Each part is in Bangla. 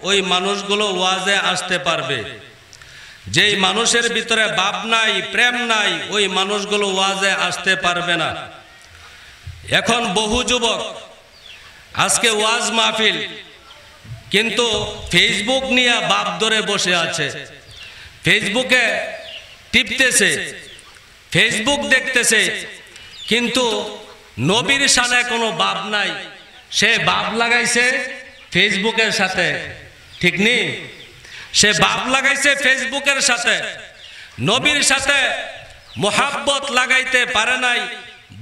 ওই মানুষগুলো ওয়াজে আসতে পারবে। যেই মানুষের ভিতরে ভাব নাই, প্রেম নাই, ওই মানুষগুলো ওয়াজে আসতে পারবে না। এখন বহু যুবক আজকে ওয়াজ মাহফিল, কিন্তু ফেসবুক নিয়ে বাপ ধরে বসে আছে, ফেসবুকে টিপতেছে, ফেসবুক দেখতেছে, কিন্তু নবীর শানে কোনো বাপ নাই। সে বাপ লাগাইছে ফেসবুকের সাথে, ঠিক নেই? সে বাপ লাগাইছে ফেসবুকের সাথে, নবীর সাথে মোহাব্বত লাগাইতে পারে নাই,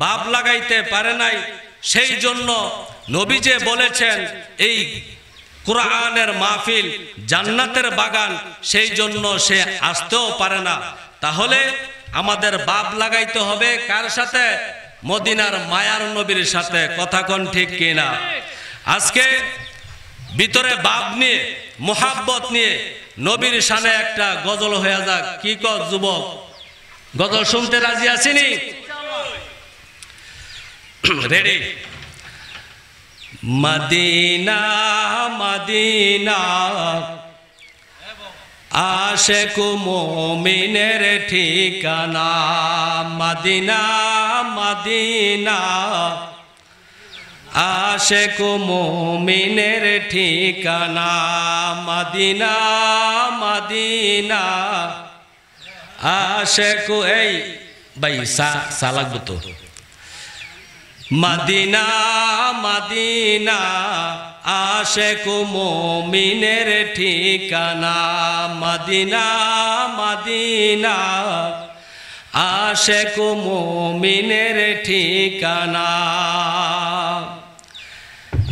বাপ লাগাইতে পারে নাই। সেই জন্য নবী যে বলেছেন এই কুরআনের মাহফিল জান্নাতের বাগান, সেই জন্য সে আসতেও পারে না। তাহলে আমাদের বাপ লাগাইতে হবে কার সাথে? মদিনার মায়ার নবীর সাথে। কথা কোন ঠিক কিনা? আজকে ভিতরে বাপ নিয়ে, মোহাব্বত নিয়ে নবীর শানে একটা গজল হয়ে যাক। কি কর যুবক, গজল শুনতে রাজি আছিনি? রেডি? মদিনা মদিনা আশিক মুমিনের ঠিকানা, মদিনা মদিনা আশিক মুমিনের ঠিকানা, মদিনা মদিনা আশিক। এই ভাই সা লাগবে তো। মদিনা মদিনা আশিক মুমিনের ঠিকানা, মদিনা মদিনা আশিক মুমিনের ঠিকানা।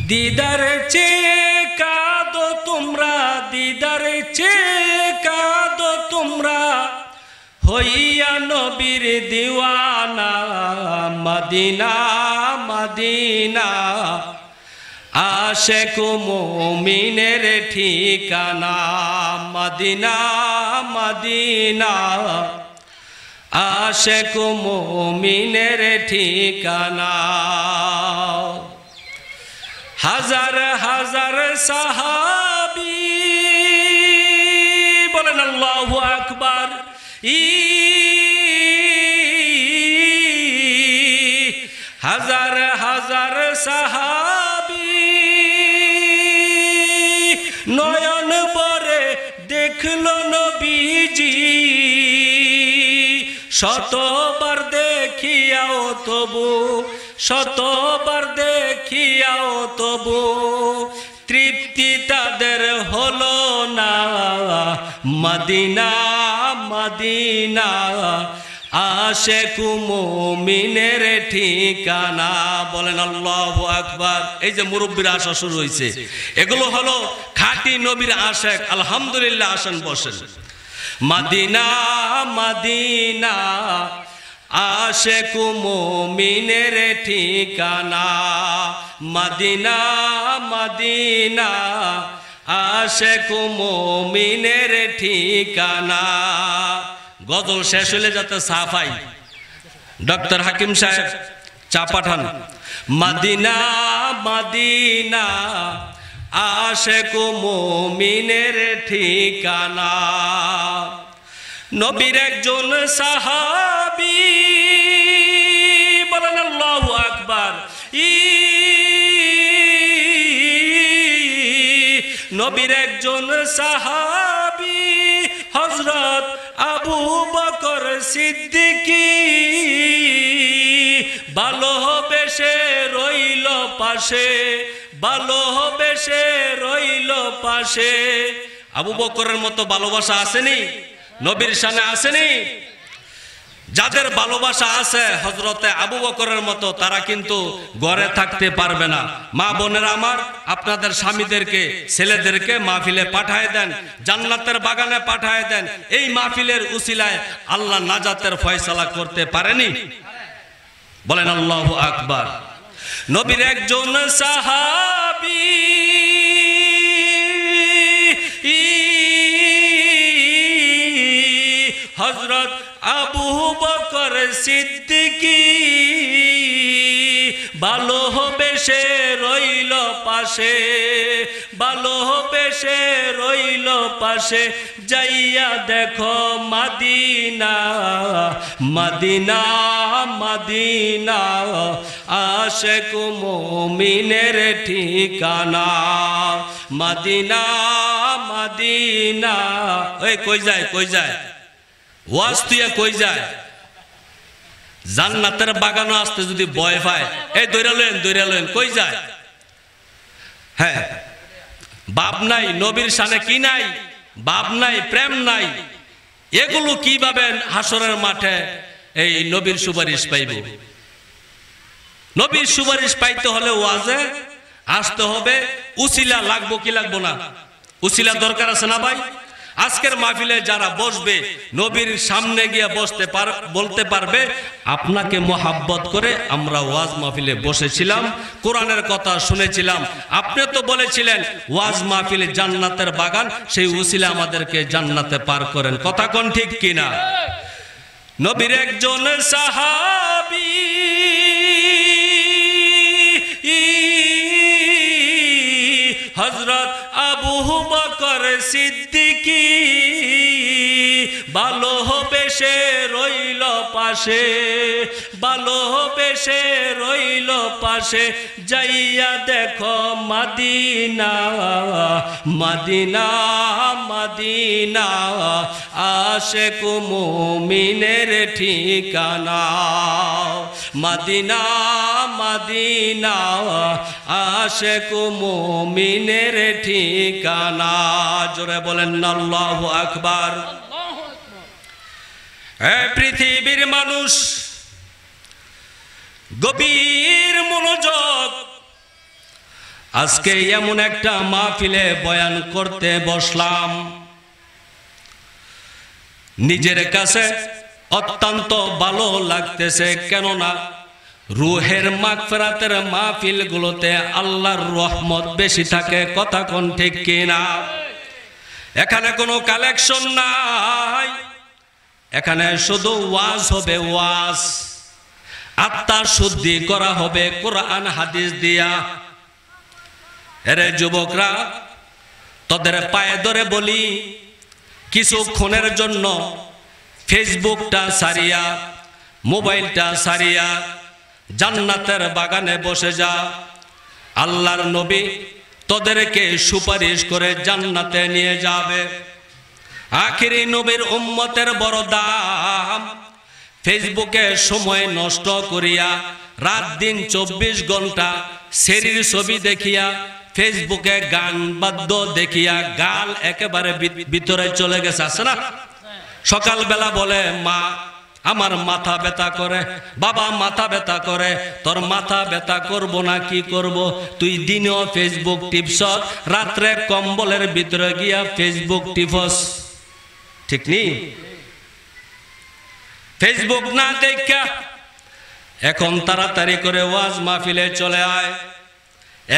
দিদার চেয়ে কাঁদো তোমরা, দিদার চেয়ে কাঁদো তোমরা, হইয়া নবীর দিওয়ানা, মদিনা মদিনা আশিক মুমিনের ঠিকানা, মদিনা মদিনা আশিক মুমিনের ঠিকানা। হাজার হাজার সাহাবী, বলেন আল্লাহু আকবার। হাজার হাজার সাহাবী নয়ন ভরে দেখলো নবীজি, শতবার দেখিয়াও তবু, শতবার দেখিয়াও তবু তৃপ্তি তাদের হলো না, মদিনা মদিনা আশিক মুমিনের ঠিকানা। বলেন আল্লাহু আকবার। এই যে মুরব্বীরা আসা শুরু হয়েছে, এগুলো হলো খাঁটি নবীর আশিক। আলহামদুলিল্লাহ, আসেন বসেন। মদিনা মদিনা আশিক মুমিনের ঠিকানা, মদিনা মদিনা আশিক মুমিনের ঠিকানা। গজল শেষ হলে যাতে চা পাই, ডক্টর হাকিম সাহেব চা পাঠান। মদিনা মদিনা আশিক মুমিনের ঠিকানা। নবীর একজন সাহাবী, বলেন আল্লাহু আকবার। নবীর একজন সাহাবী হযরত আবু বকর সিদ্দিকী, ভালোবেসে রইল পাশে, ভালোবেসে রইল পাশে। আবু বকরের মতো ভালোবাসা আসেনি? নবীর শানে আসেনি? যাদের ভালোবাসা আছে হযরতে আবু বকরের মতো, তারা কিন্তু ঘরে থাকতে পারবে না। মা বোনেরা আমার, আপনাদের স্বামীদেরকে, ছেলেদেরকে মাহফিলে পাঠায় দেন, জান্নাতের বাগানে পাঠায় দেন। এই মাহফিলের উসিলায় আল্লাহ নাজাতের ফয়সালা করতে পারেনি? বলেন আল্লাহু আকবার। নবীর একজন সাহাবী হযরত আবু বকর সিদ্দিকী, ভালোবেসে রইল পাশে, ভালোবেসে রইল পাশে যাইয়া দেখো মদিনা মদিনা মদিনা আশিক মুমিনের ঠিকানা মদিনা মদিনা। ওই কই যায় ওয়াজ তুইয়া কই যায়? জান্নাতের বাগানো আসতে যদি ভয় পায়, এই দৌড়া লইন কই যায়? হ্যাঁ, বাপ নাই, নবীর শানে কি নাই? বাপ নাই, প্রেম নাই। এগুলো কিভাবে হাসরের মাঠে এই নবীর সুপারিশ পাইব? নবীর সুপারিশ পাইতে হলে ওয়াজে আসতে হবে। উসিলা লাগবো কি লাগবো না? উসিলা দরকার আছে না ভাই? আজকের মাহফিলে যারা বসবে নবীর সামনে গিয়ে বলতে পারবে আপনাকে মোহাব্বত করে আমরা ওয়াজ মাহফিলে বসেছিলাম, কোরআনের কথা শুনেছিলাম, আপনি তো বলেছিলেন ওয়াজ মাহফিলে জান্নাতের বাগান, সেই উসিলা আমাদেরকে জান্নাতে পার করেন। কথা কোন ঠিক কিনা? নবীর একজন সাহাবী হযরত আবু বকর সিদ্দিকী ভালোবেসে রইল পাশে, ভালোবেসে রইল পাশে যাইয়া দেখো মদিনা মদিনা মদিনা আশিক মুমিনের ঠিকানা মদিনা মদিনা আশিক মুমিনের ঠিকানা। জোরে বলেন আল্লাহু আকবার। পৃথিবীর মানুষ গভীর মনোযোগ, আজকে এমন একটা মাহফিলে বয়ান করতে বসলাম, নিজের কাছে অত্যন্ত ভালো লাগতেছে। কেননা রুহের মাগফিরাতের মাহফিলগুলোতে আল্লাহর রহমত বেশি থাকে। কথা কোন ঠিক কিনা? এখানে কোনো কালেকশন নাই, এখানে শুধু ওয়াজ হবে, ওয়াজ। আত্মা শুদ্ধি করা হবে কোরআন হাদিস দিয়া। এরে যুবকরা, তোদের পায়ে ধরে বলি, কিছুক্ষণের জন্য ফেসবুকটা সারিয়া, মোবাইলটা সারিয়া জান্নাতের বাগানে বসে যা। আল্লাহর নবী তোদেরকে সুপারিশ করে জান্নাতে নিয়ে যাবে। আখিরি নবীর উম্মতের বড় দাম। ফেসবুকে সময় নষ্ট করিয়া রাত দিন 24 ঘন্টা শরীর ছবি দেখিয়া, ফেসবুকে গান বাদ্য দেখিয়া গাল একেবারে ভিতরে চলে গেছে, আছে না? সকালবেলা বলে মা আমার মাথা ব্যথা করে, বাবা মাথা ব্যথা করে। তোর মাথা ব্যথা করবো না কি করব? তুই দিনেও ফেসবুক টিপস, রাত্রে কম্বলের ভিতরে গিয়া ফেসবুক টিপস, ঠিক নেই? ফেসবুক না দেখা এখন তাড়াতাড়ি করে ওয়াজ মাহফিলে চলে আয়।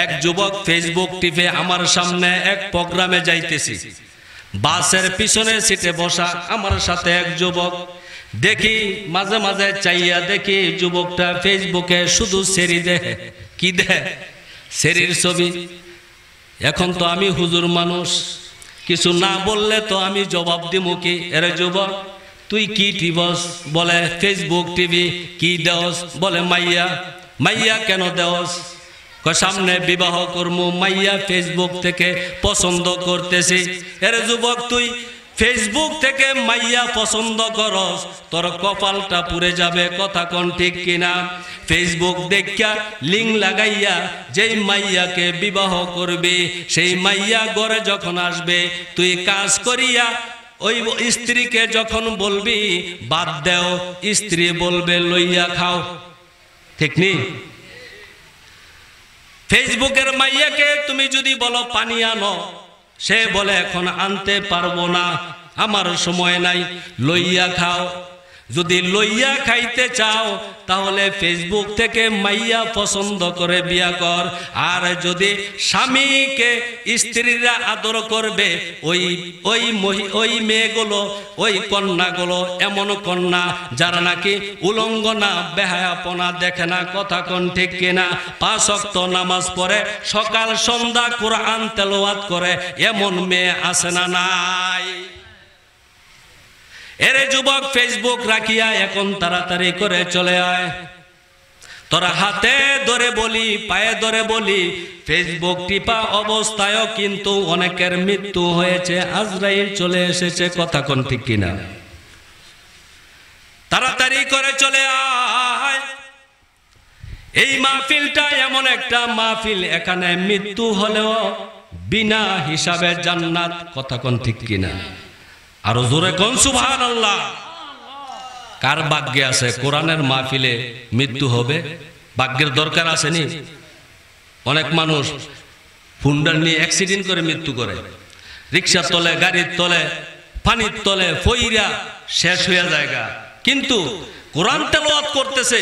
এক যুবক ফেসবুক টিপে আমার সামনে এক প্রোগ্রামে যাইতেছি, বাসের পিছনে সিটে বসা আমার সাথে এক যুবক। দেখি মাঝে মাঝে চাইয়া দেখি যুবকটা ফেসবুকে শুধু সেরি দেখে। কি দেখে? সেরির ছবি। এখন তো আমি হুজুর মানুষ, কিছু না বললে তো আমি জবাব দিব কি? এরে যুবক তুই কি টিপস? বলে ফেসবুক টিভি। কি দেওস? বলে মাইয়া। মাইয়া কেন দেওস? সামনে বিবাহ করবো, মাইয়া ফেসবুক থেকে পছন্দ করতেছি। এরে যুবক তুই ফেসবুক থেকে মাইয়া পছন্দ করস, তোর কপালটা পুড়ে যাবে। কথা কোন ঠিক কিনা? ফেসবুক দেখা লিঙ্ক লাগাইয়া যেই মাইয়াকে বিবাহ করবি, সেই মাইয়া ঘরে যখন আসবে তুই কাজ করিয়া ওই স্ত্রীকে যখন বলবি বাদ দেও, স্ত্রী বলবে লইয়া খাও, ঠিক নেই? ফেসবুকের মাইয়াকে তুমি যদি বলো পানি আনো, সে বলে এখন আনতে পারবো না, আমার সময় নাই, লইয়া খাও। যদি লইয়া খাইতে চাও তাহলে ফেসবুক থেকে মাইয়া পছন্দ করে বিয়া কর। আর যদি স্বামীকে স্ত্রীরা আদর করবে, ওই মেয়েগুলো, ওই কন্যাগুলো এমন কন্যা যারা নাকি উলঙ্গনা বেহায়াপনা দেখে না, কথা কোন ঠিক কিনা, 5 ওয়াক্ত নামাজ পড়ে, সকাল সন্ধ্যা কোরআন তেলাওয়াত করে, এমন মেয়ে আছে না নাই? এরে যুবক, ফেসবুক রাখিয়া এখন তাড়াতাড়ি করে চলে আয়। তোরা হাতে ধরে বলি, পায়ে ধরে বলি, ফেসবুক টিপা অবস্থায়ও কিন্তু অনেকের মৃত্যু হয়েছে, আজরাইল চলে এসেছে, কথা কোন ঠিক কিনা? তাড়াতাড়ি করে চলে আয়। এই মাহফিলটা এমন একটা মাহফিল, এখানে মৃত্যু হলেও বিনা হিসাবে জান্নাত, কথা কোন ঠিক কিনা? আরো জোরে কোন সুবহানাল্লাহ। কার ভাগ্যে আছে কোরআনের মাহফিলে মৃত্যু হবে? ভাগ্যের দরকার আসেনি? অনেক মানুষ ফুন্ডার নিয়ে অ্যাক্সিডেন্ট করে মৃত্যু করে, রিক্সার তলে, গাড়ির তলে, পানির তলে ফইরা শেষ হয়ে জায়গা। কিন্তু কোরআন তেলাওয়াত করতেছে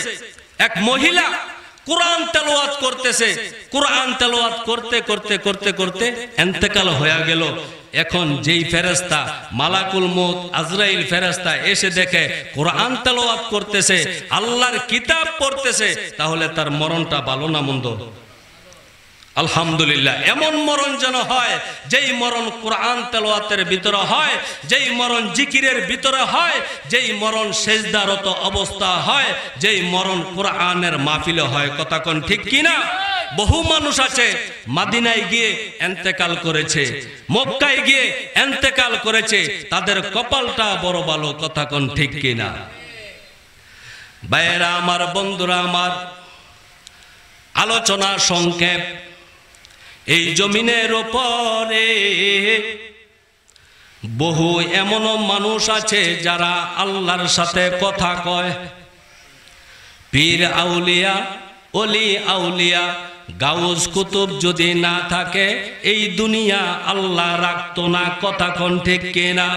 এক মহিলা, কোরআন তেলাওয়াত করতেছে, কোরআন তেলাওয়াত করতে করতে করতে করতে ইন্তেকাল হয়ে গেল। এখন যেই ফেরেশতা মালাকুল মউত আজরাইল ফেরেশতা এসে দেখে কোরআন তেলাওয়াত করতেছে, আল্লাহর কিতাব পড়তেছে, তাহলে তার মরণটা ভালো না মন্দ? আলহামদুলিল্লাহ। এমন মরণ যেন হয়, যেই মরণ কোরআন তেলাওয়াতের ভিতরে হয়, যেই মরণ জিকিরের ভিতরে হয়, যেই মরণ সেজদারত অবস্থা হয়, যেই মরণ কোরআনের মাহফিলে হয়, কথা কোন ঠিক কিনা? বহু মানুষ আছে মদিনায় গিয়ে ইন্তেকাল করেছে, মক্কায় গিয়ে ইন্তেকাল করেছে, তাদের কপালটা বড় ভালো, কথা কোন ঠিক কিনা? ভাইয়েরা আমার, বন্ধুরা আমার, আলোচনা সংক্ষেপ। এই জমিনের উপরে বহু এমন মানুষ আছে যারা আল্লাহর সাথে কথা কয়। পীর আউলিয়া, ওলি আউলিয়া, গাউস কুতুব যদি না থাকে এই দুনিয়া আল্লাহ রাখতো না, কথা কোন ঠিক কিনা?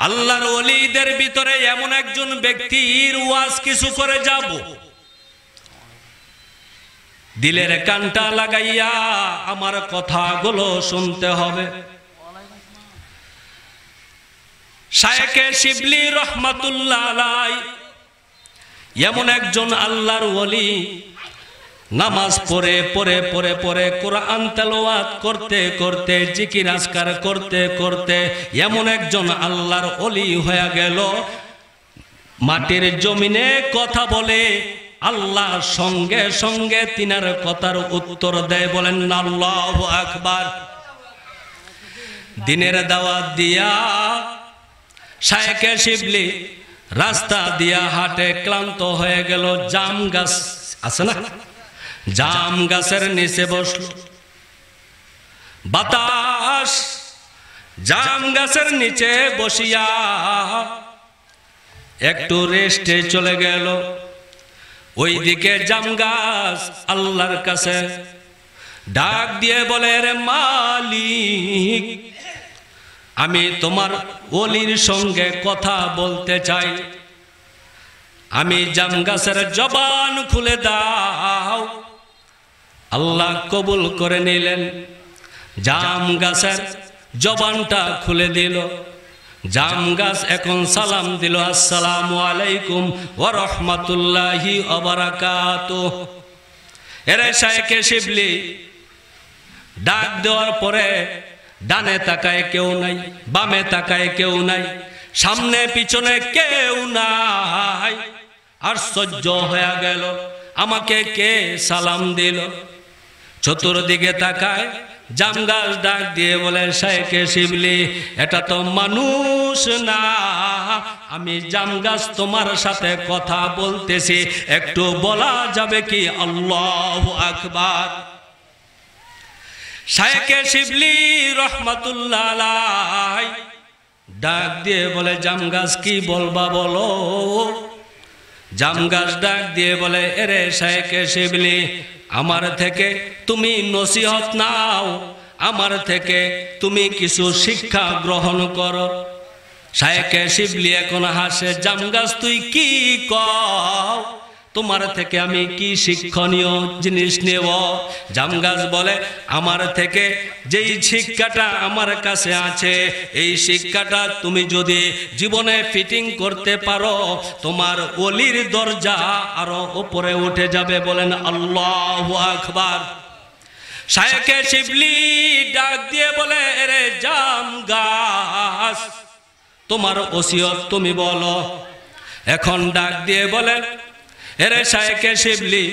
আল্লাহর ওলিদের ভিতরে এমন একজন ব্যক্তির ওয়াজ কিছু করে যাব, দিলের কানটা লাগাইয়া আমার কথাগুলো শুনতে হবে। শায়েখে শিবলি রহমাতুল্লাহ আলাইহি এমন একজন আল্লাহর ওলি, নামাজ পড়ে পড়ে পড়ে পড়ে কোরআন তেলাওয়াত করতে করতে, জিকির আজকার করতে করতে এমন একজন আল্লাহর ওলি হয়ে গেল, মাটির জমিনে কথা বলে, আল্লাহ সঙ্গে সঙ্গে তিনার কথার উত্তর দেয়। বলেন না আল্লাহু আকবার। দিনের দাওয়াত দিয়া শায়েখে শিবলি রাস্তা দিয়া হাঁটে, ক্লান্ত হয়ে গেল। জাম গাছ আছে না, জাম গাছের নিচে বসল, বাতাস জাম গাছের নিচে বসিয়া একটু রেস্টে চলে গেল। ওইদিকে জাম গাছ আল্লাহর কাছে ডাক দিয়ে বলে, রে মালিক, আমি তোমার ওলির সঙ্গে কথা বলতে চাই, আমি জাম গাছের জবান খুলে দাও। আল্লাহ কবুল করে নিলেন, জাম গাছের জবানটা খুলে দিল। জাম গাছ এখন সালাম দিল, আসসালামু আলাইকুম ওয়া রাহমাতুল্লাহি ওয়া বারাকাতুহু। এরে শায়েখে শিবলি ডাক দেওয়ার পরে ডানে তাকায় কেউ নাই, বামে তাকায় কেউ নাই, সামনে পিছনে কেউ নাই। আশ্চর্য হয়ে গেল, আমাকে কে সালাম দিল? চতুর্দিকে তাকায়, জাম গাছ ডাক দিয়ে বলে, শায়েখে শিবলি, এটা তো মানুষ না, আমি জাম গাছ তোমার সাথে কথা বলতেছি, একটু বলা যাবে কি? আল্লাহু আকবার। শায়েখে শিবলি রহমাতুল্লাহ আলাইহি ডাক দিয়ে বলে, জাম গাছ কি বলবা বলো। জাম গাছ ডাক দিয়ে বলে, এরে শায়েখে শিবলি, আমার থেকে তুমি নসিহত নাও, আমার থেকে তুমি কিছু শিক্ষা গ্রহণ করো। শায়েখে শিবলি এখন হাসে, জাম গাছ তুই কি কও, তোমার থেকে আমি কি শিক্ষণীয় জিনিস নেব? জাম গাছ বলে, আমার থেকে যেই শিক্ষাটা আমার কাছে আছে, এই শিক্ষাটা তুমি যদি জীবনে ফিটিং করতে পারো, তোমার ওলির দরজা আরো উপরে উঠে যাবে। বলেন আল্লাহু আকবার। শায়েখে শিবলি ডাক দিয়ে বলে, রে জাম গাছ, তোমার ওসিয়ত তুমি বলো। এখন ডাক দিয়ে বলে, এরে শায়েখে শিবলি,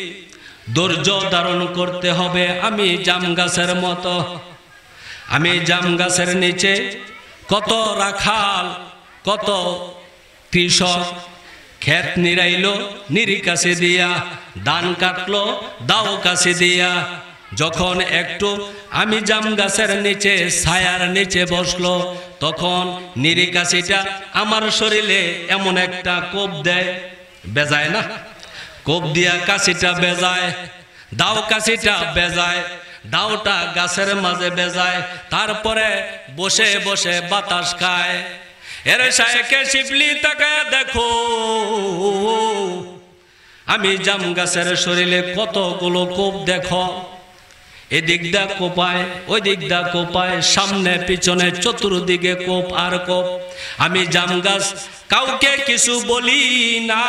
ধৈর্য ধারণ করতে হবে আমি জাম গাছের মতো। আমি জাম গাছের নিচে কত রাখাল, কত কৃষক ক্ষেত নিরাইলো নিরি কাছে দিয়া, ধান কাটলো দাও কাছে দিয়া। যখন একটু আমি জাম গাছের নিচে ছায়ার নিচে বসলো, তখন নিরি কাছিটা আমার শরীরে এমন একটা কোপ দেয়, বেজায় না? কোপ দিয়া কাছিটা বেজায়, দাও কাছিটা বেজায়, দাওটা গাছের মাঝে বেজায়, তারপরে বসে বসে বাতাস খায়। এরে শায়েখে শিবলি তাকায় দেখো, আমি জাম গাছের শরীরে কতগুলো কোপ দেখো, এদিক দা কোপায়, ওই দিক দা কোপায়, সামনে পিছনে চতুর্দিকে কোপ আর কোপ। আমি জাম গাছ কাউকে কিছু বলি না।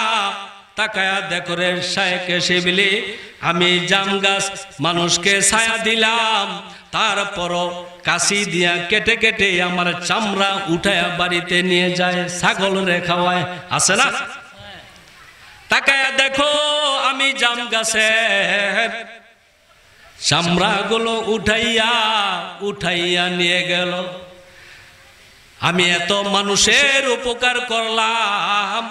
তাকায়া দেখো রে শায়েখে শিবলি, আমি জাম গাছ মানুষকে ছায়া দিলাম, তারপরও কাশি দিয়া কেটে কেটে আমার চামড়া উঠায়া বাড়িতে নিয়ে যায়, ছাগল রে খাওয়ায়। আছে না? তাকায়া দেখো, আমি জাম গাছের চামড়াগুলো উঠাইয়া উঠাইয়া নিয়ে গেল। আমি এত মানুষের উপকার করলাম,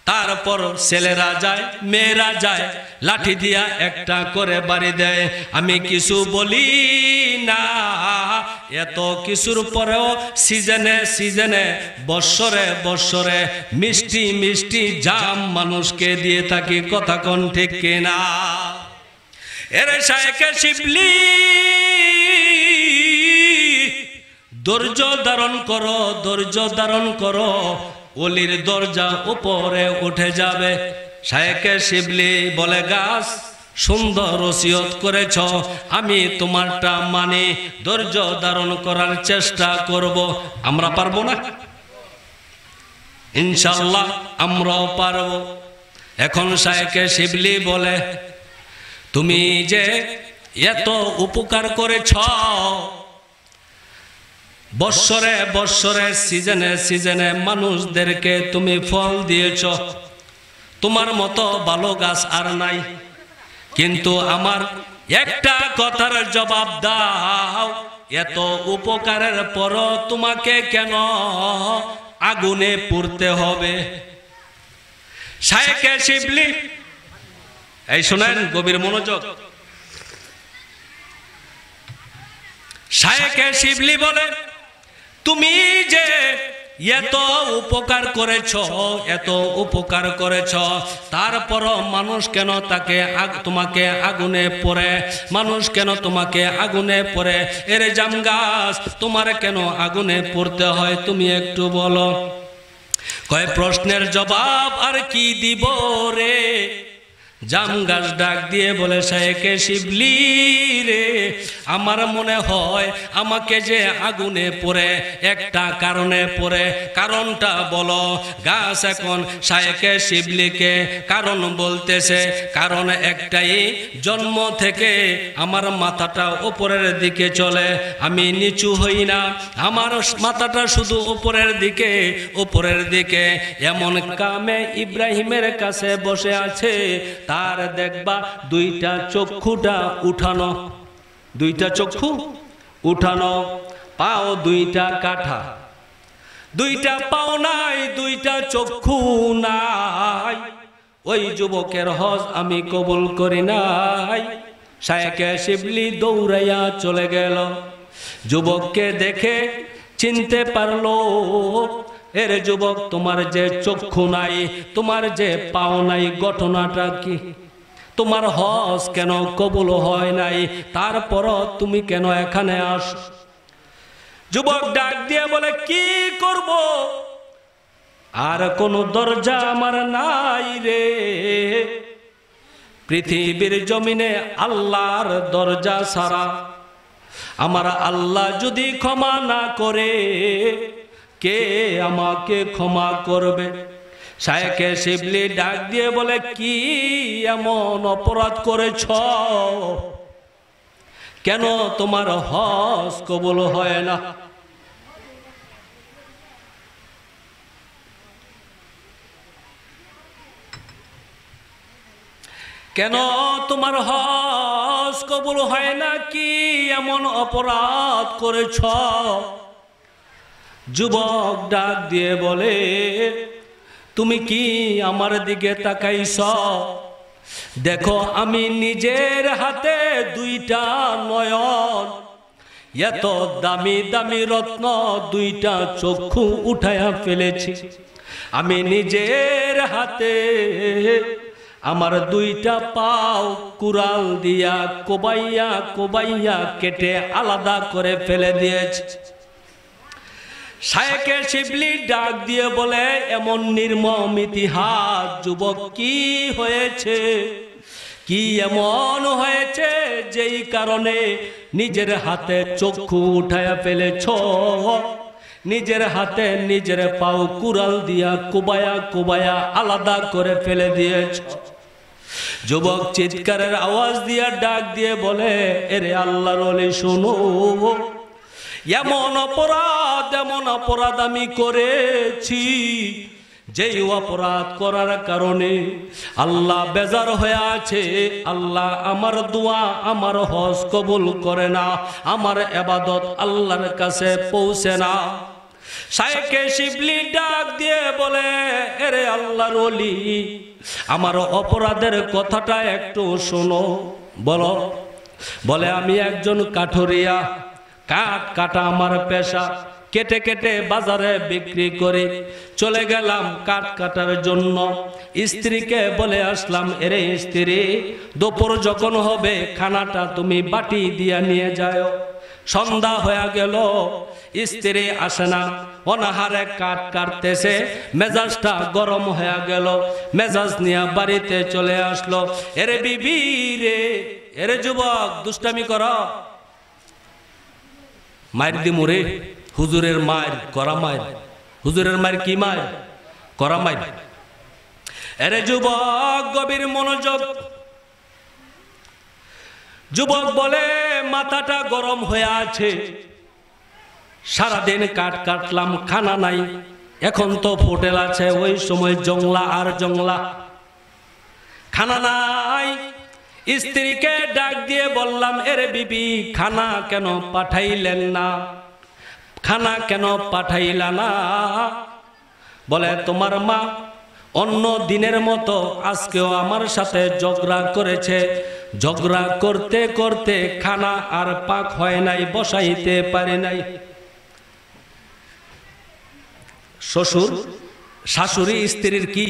তারপর ছেলেরা যায় মেয়েরা যায়, লাঠি দিয়া একটা করে বাড়ি দেয়, আমি কিছু বলি না। এত কিছুর পরেও সিজনে সিজনে বৎসরে বৎসরে মিষ্টি মিষ্টি জাম মানুষকে দিয়ে থাকি। কথা কোন ঠিক কিনা? এরে শায়েখে শিবলি, ধৈর্য ধারণ করো, ধৈর্য ধারণ করো, ওলির দরজা উপরে উঠে যাবে। শায়েখে শিবলি বলে, গাছ সুন্দর ওসিয়ত করেছ, আমি তোমারটা মানি, ধৈর্য ধারণ করার চেষ্টা করব। আমরা পারবো না? ইনশাআল্লাহ আমরাও পারবো। এখন শায়েখে শিবলি বলে, তুমি যে এত উপকার করেছ, বৎসরে বৎসরে সিজনে সিজনে মানুষদেরকে তুমি ফল দিয়েছ, তোমার মতো ভালো গাছ আর নাই। কিন্তু আমার একটা কথার জবাব দাও, এত উপকারের পরও তোমাকে কেন আগুনে পুড়তে হবে? শায়েখে শিবলি, এই শুনেন গভীর মনোযোগ, শায়েখে শিবলি বলে, তুমি যে এত উপকার করেছ, এত উপকার করেছ, তারপরও মানুষ কেন তোমাকে আগুনে পড়ে? মানুষ কেন তোমাকে আগুনে পড়ে? এর জাম গাছ তোমার কেন আগুনে পড়তে হয় তুমি একটু বলো। কয়, প্রশ্নের জবাব আর কি দিব রে? জাম গাছ ডাক দিয়ে বলে, শায়েখে শিবলি রে, আমার মনে হয় আমাকে যে আগুনে পড়ে একটা কারণে পড়ে, কারণটা বলো। গাছ এখন শায়েখে শিবলিকে কারণ বলতেছে, কারণ একটাই, জন্ম থেকে আমার মাথাটা উপরের দিকে চলে, আমি নিচু হই না, আমার মাথাটা শুধু উপরের দিকে উপরের দিকে। এমন কামে ইব্রাহিমের কাছে বসে আছে, তার দেখবা দুইটা চক্ষুটা উঠানো, দুইটা চক্ষু উঠানো, পাও দুইটা কাঠা, দুইটা পাও নাই, দুইটা চক্ষু নাই। ওই যুবকের হজ আমি কবুল করি নাই। শায়েখে শিবলি দৌড়াইয়া চলে গেল, যুবককে দেখে চিনতে পারলো, এর যুবক, তোমার যে চক্ষু নাই, তোমার যে পাও নাই, ঘটনাটা কি? তোমার হজ কেন কবুল হয় নাই? তারপরও তুমি কেন এখানে আস? যুবক ডাক দিয়ে বলে, কি করব? আর কোনো দরজা আমার নাই রে, পৃথিবীর জমিনে আল্লাহর দরজা ছাড়া। আমার আল্লাহ যদি ক্ষমা না করে, কে আমাকে ক্ষমা করবে? শায়েখে শিবলি ডাক দিয়ে বলে, কি এমন অপরাধ করেছ? কেন তোমার হজ কবুল হয় না? কেন তোমার হজ কবুল হয় না? কি এমন অপরাধ করেছ? যুবক ডাক দিয়ে বলে, তুমি কি আমার দিকে তাকাইছ? দেখো আমি নিজের হাতে দুইটা নয়ন, এত দামি দামি রত্ন দুইটা চক্ষু উঠায়া ফেলেছি। আমি নিজের হাতে আমার দুইটা পাও কুড়াল দিয়া কোবাইয়া কোবাইয়া কেটে আলাদা করে ফেলে দিয়েছি। শায়েখে শিবলি ডাক দিয়ে বলে, এমন নির্মম ইতিহাস যুবক, কি হয়েছে? কি এমন হয়েছে যেই কারণে নিজের হাতে চক্ষু উঠায়া ফেলেছ? নিজের হাতে নিজের পাও কুড়াল দিয়া কোবায়া কোবায়া আলাদা করে ফেলে দিয়েছ। যুবক চিৎকারের আওয়াজ দিয়া ডাক দিয়ে বলে, এরে আল্লাহর ওলি শোনো, এমন অপরাধ আমি করেছি যেই অপরাধ করার কারণে আল্লাহ বেজার হয়ে আছে। আল্লাহ আমার দোয়া, আমার হজ কবুল করে না, আমার ইবাদত আল্লাহর কাছে পৌঁছে না। শায়েখে শিবলি ডাক দিয়ে বলে, এরে আল্লাহর ওলি, আমার অপরাধের কথাটা একটু শোনো। বলো। বলে, আমি একজন কাঠুরিয়া, কাঠ কাটা আমার পেশা, কেটে কেটে বাজারে বিক্রি করে চলে গেলাম কাঠ কাটার জন্য। স্ত্রীকে বলে আসলাম, এরে স্ত্রী, দুপুর যখন হবে খানাটা তুমি বাটি দিয়া নিয়ে যাও। সন্ধ্যা হয়ে গেল, স্ত্রী আসে না, অনাহারে কাঠ কাটতেছে, মেজাজটা গরম হয়ে গেল, মেজাজ নিয়ে বাড়িতে চলে আসলো। এরে বিবি রে, এরে যুবক, দুষ্টামি কর, মায়ের দিমু রে। হুজুরের মায়ের করা মায়ের, হুজুরের মায়ের কি মায়ের? করা মায়ের। এরে যুবক, গভীর মনোযোগ। যুবক বলে, মাথাটা গরম হয়ে আছে, সারাদিন কাঠ কাটলাম, খানা নাই, এখন তো হোটেল আছে, ওই সময় জংলা আর জংলা, খানা নাই। স্ত্রীকে ডাক দিয়ে বললাম, এরে বিবি, খানা কেন পাঠাইলেন না? খানা কেন পাঠাইলা না? বলে, তোমার মা অন্য দিনের মতো আজকেও আমার সাথে ঝগড়া করেছে, ঝগড়া করতে করতে খানা আর পাক হয় নাই, বসাইতে পারে নাই। শ্বশুর শাশুড়ি স্ত্রীর কি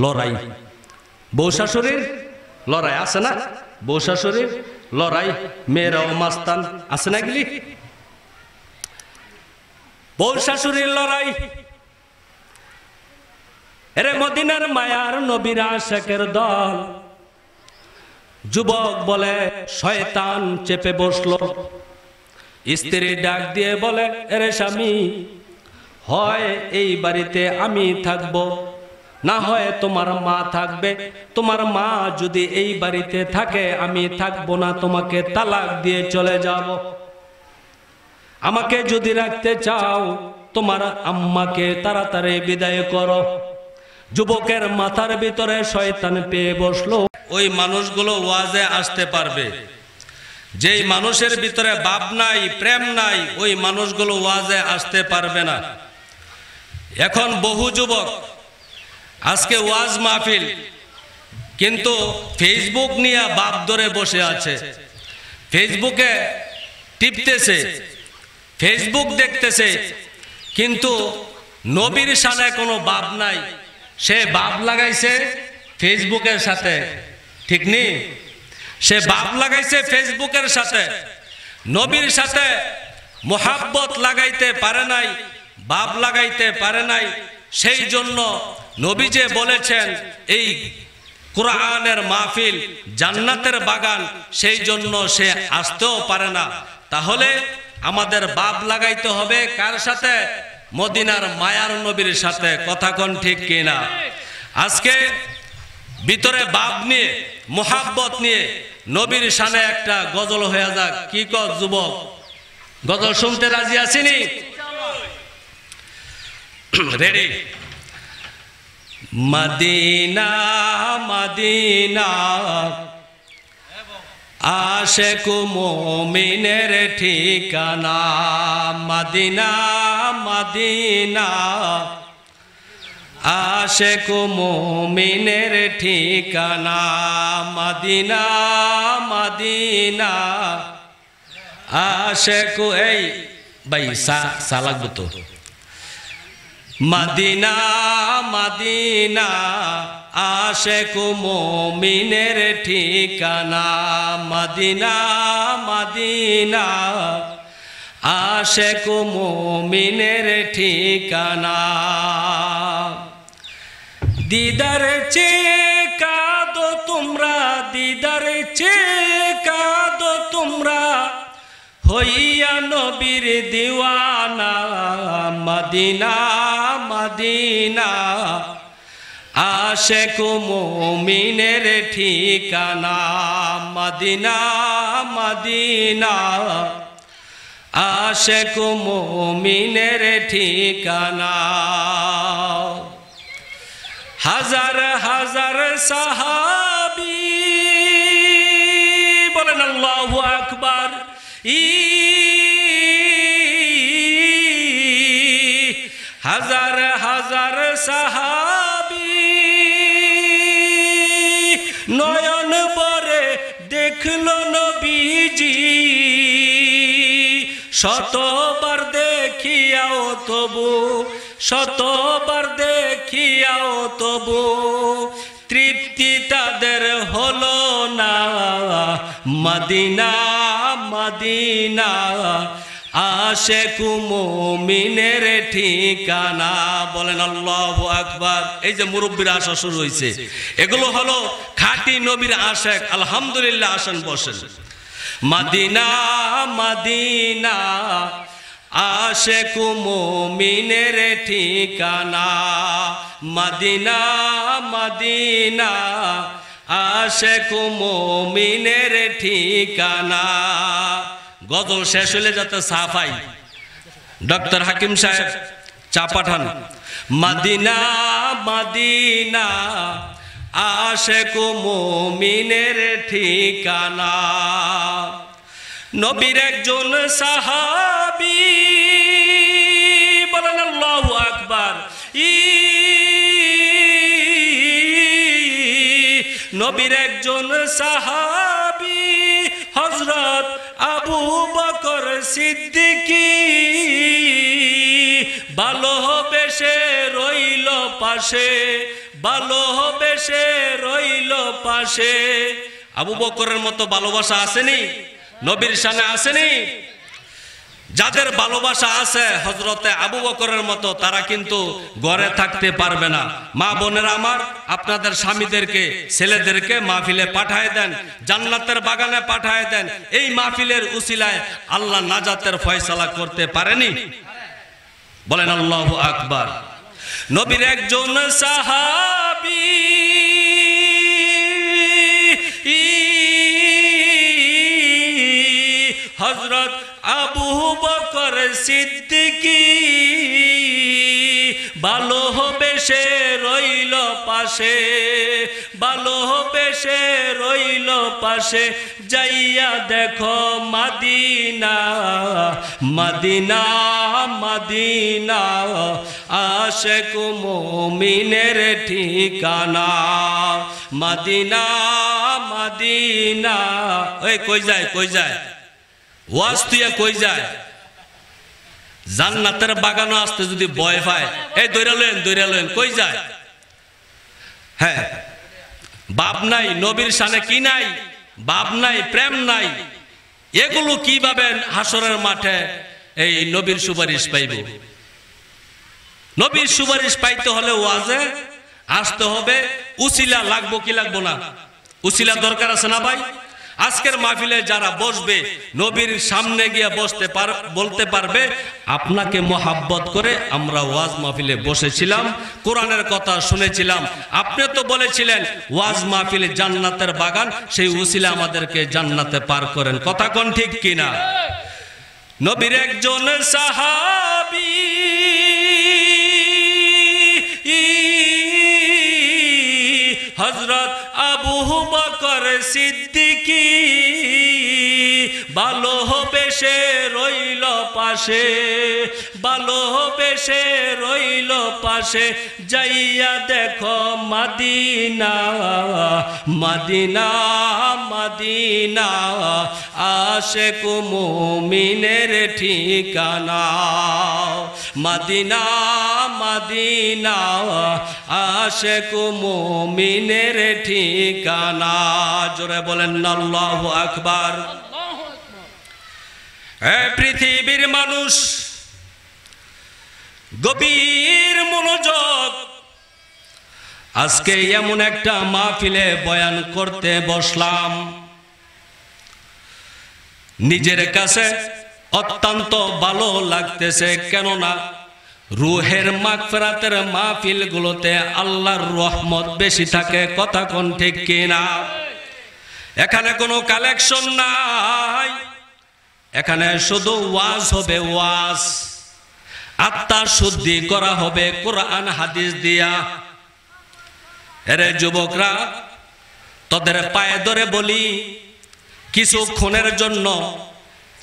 লড়াই, বউ শাশুড়ির লড়াই আছে না? বউ শাশুড়ির লড়াই, মেয়েরাও মাস্তান আছে না গেলি? বউ শাশুড়ির লড়াই। এরে মদিনার মায়ার নবীর আশিকের দল। যুবক বলে, শয়তান চেপে বসলো। স্ত্রী ডাক দিয়ে বলে, এরে স্বামী, হয় এই বাড়িতে আমি থাকব, না হয় তোমার মা থাকবে। তোমার মা যদি এই বাড়িতে থাকে আমি থাকবো না, তোমাকে তালাক দিয়ে চলে যাব। আমাকে যদি রাখতে চাও তোমার আম্মাকে তাড়াতাড়ি বিদায় করো। যুবকের মাথার ভিতরে শয়তান পেয়ে বসলো। ওই মানুষগুলো ওয়াজে আসতে পারবে, যেই মানুষের ভিতরে বাপ নাই, প্রেম নাই, ওই মানুষগুলো ওয়াজে আসতে পারবে না। এখন বহু যুবক আজকে ওয়াজ মাহফিল, কিন্তু ফেসবুক নিয়ে বাপ ধরে বসে আছে, ফেসবুকে টিপতেছে, ফেসবুক দেখতেছে, কিন্তু নবীর শানে কোনো বাপ নাই, সে বাপ লাগাইছে ফেসবুকের সাথে, ঠিক নেই? সে বাপ লাগাইছে ফেসবুকের সাথে, নবীর সাথে মোহাব্বত লাগাইতে পারে নাই, বাপ লাগাইতে পারে নাই। সেই জন্য নবী যে বলেছেন এই কুরআনের মাহফিল জান্নাতের বাগান, সেই জন্য সে আসতেও পারে না। তাহলে আমাদের বাপ লাগাইতে হবে কার সাথে? মদিনার মায়ার নবীর সাথে। কথা কোন ঠিক কিনা? আজকে ভিতরে বাপ নিয়ে, মোহাব্বত নিয়ে নবীর শানে একটা গজল হয়ে যাক। কি কর যুবক, গজল শুনতে রাজি আছিনি? রেডি? মদিনা মদিনা আশিক মুমিনের ঠিকানা, মদিনা মদিনা আশিক মুমিনের ঠিকানা, মদিনা মদিনা আশিক। এই ভাই সা লাগবে তো। মদিনা মদিনা আশিক মুমিনের ঠিকানা, মদিনা মদিনা আশিক মুমিনের ঠিকানা। দিদার চেয়ে কাঁদো তোমরা, দিদার চেয়ে কাঁদো তোমরা, হইয়া নবীর দিওয়ানা, মদিনা মদিনা আশিক মুমিনের ঠিকানা, মদিনা মদিনা আশিক মুমিনের ঠিকানা। হাজার হাজার সাহাবী, বলেন আল্লাহু আকবার। হাজার হাজার সাহাবী নয়ন ভরে দেখলো নবীজি, শতবার দেখিয়াও তবু, শতবার দেখিয়াও তবু তৃপ্তি তাদের হলো না, মদিনা মদিনা আশিক মুমিনের ঠিকানা। বলেন আল্লাহু আকবার। এই যে মুরব্বীরা আসা শুরু হয়েছে, এগুলো হলো খাঁটি নবীর আশিক। আলহামদুলিল্লাহ, আসেন বসেন। মদিনা মদিনা আশিক মুমিনের ঠিকানা, মদিনা মদিনা আশিক মুমিনের ঠিকানা। গজল শেষ হলে যাতে চা পাই, ডক্টর হাকিম সাহেব চা পাঠান। মদিনা মদিনা আশিক মুমিনের ঠিকানা। নবীর একজন সাহাবী, বলেন আল্লাহু আকবার। নবীর একজন সাহাবী হযরত আবু বকর সিদ্দিকী, ভালোবেসে রইল পাশে, ভালোবেসে রইল পাশে। আবু বকরের মতো ভালোবাসা আসেনি? নবীর শানে আসেনি? যাদের ভালোবাসা আছে হযরতে আবু বকরের মতো, তারা কিন্তু ঘরে থাকতে পারবে না। মা বোনেরা আমার, আপনাদের স্বামীদেরকে, ছেলেদেরকে মাহফিলে পাঠায় দেন, জান্নাতের বাগানে পাঠায় দেন। এই মাহফিলের উসিলায় আল্লাহ নাজাতের ফয়সালা করতে পারেনি? বলেন আল্লাহু আকবার। নবীর একজন সাহাবী হযরত আবু বকর সিদ্দিকী, ভালোবেসে রইল পাশে, ভালোবেসে রইল পাশে। যাইয়া দেখো মদিনা মদিনা মদিনা আশিক মুমিনের ঠিকানা, মদিনা মদিনা। ওই কই যায়, কই যায়? ওয়াজ তুই কই যায়? জান্নাতের বাগানো আসতে যদি ভয় পায়, এই দৌড়ালেন কই যায়? হ্যাঁ, বাপ নাই, নবীর শানে কি নাই? বাপ নাই, প্রেম নাই। এগুলো কিভাবে হাসরের মাঠে এই নবীর সুপারিশ পাইব? নবীর সুপারিশ পাইতে হলে ওয়াজে আসতে হবে। উসিলা লাগবো কি লাগবো না? উসিলা দরকার আছে না ভাই? আজকের মাহফিলে যারা বসবে নবীর সামনে গিয়ে বলতে পারবে আপনাকে মোহাব্বত করে আমরা ওয়াজ মাহফিলে বসেছিলাম, কোরআনের কথা শুনেছিলাম, আপনি তো বলেছিলেন ওয়াজ মাহফিলে জান্নাতের বাগান, সেই উসিলা আমাদেরকে জান্নাতে পার করেন। কথা কোন ঠিক কিনা? নবীর একজন সাহাবী হযরত আবু বকর সিদ্দিকী ভালোবেসে রইল পাশে, ভালোবেসে রইল পাশে, যাইয়া দেখো মদিনা মদিনা মদিনা, আশিক মুমিনের ঠিকানা। মদিনা মদিনা আশিক মুমিনের ঠিকানা। জোরে বলেন আল্লাহু আকবার। পৃথিবীর মানুষ গভীর মনোযোগ, আজকে এমন একটা মাহফিলে বয়ান করতে বসলাম, নিজের কাছে অত্যন্ত ভালো লাগতেছে। কেননা রুহের মাগফিরাতের মাহফিলগুলোতে আল্লাহর রহমত বেশি থাকে। কথা কোন ঠিক কিনা? এখানে কোনো কালেকশন নাই, এখানে শুধু ওয়াজ হবে, ওয়াজ। আত্মা শুদ্ধি করা হবে কোরআন হাদিস দিয়া। এরে যুবকরা, তোদের পায়ে ধরে বলি, কিছুক্ষণের জন্য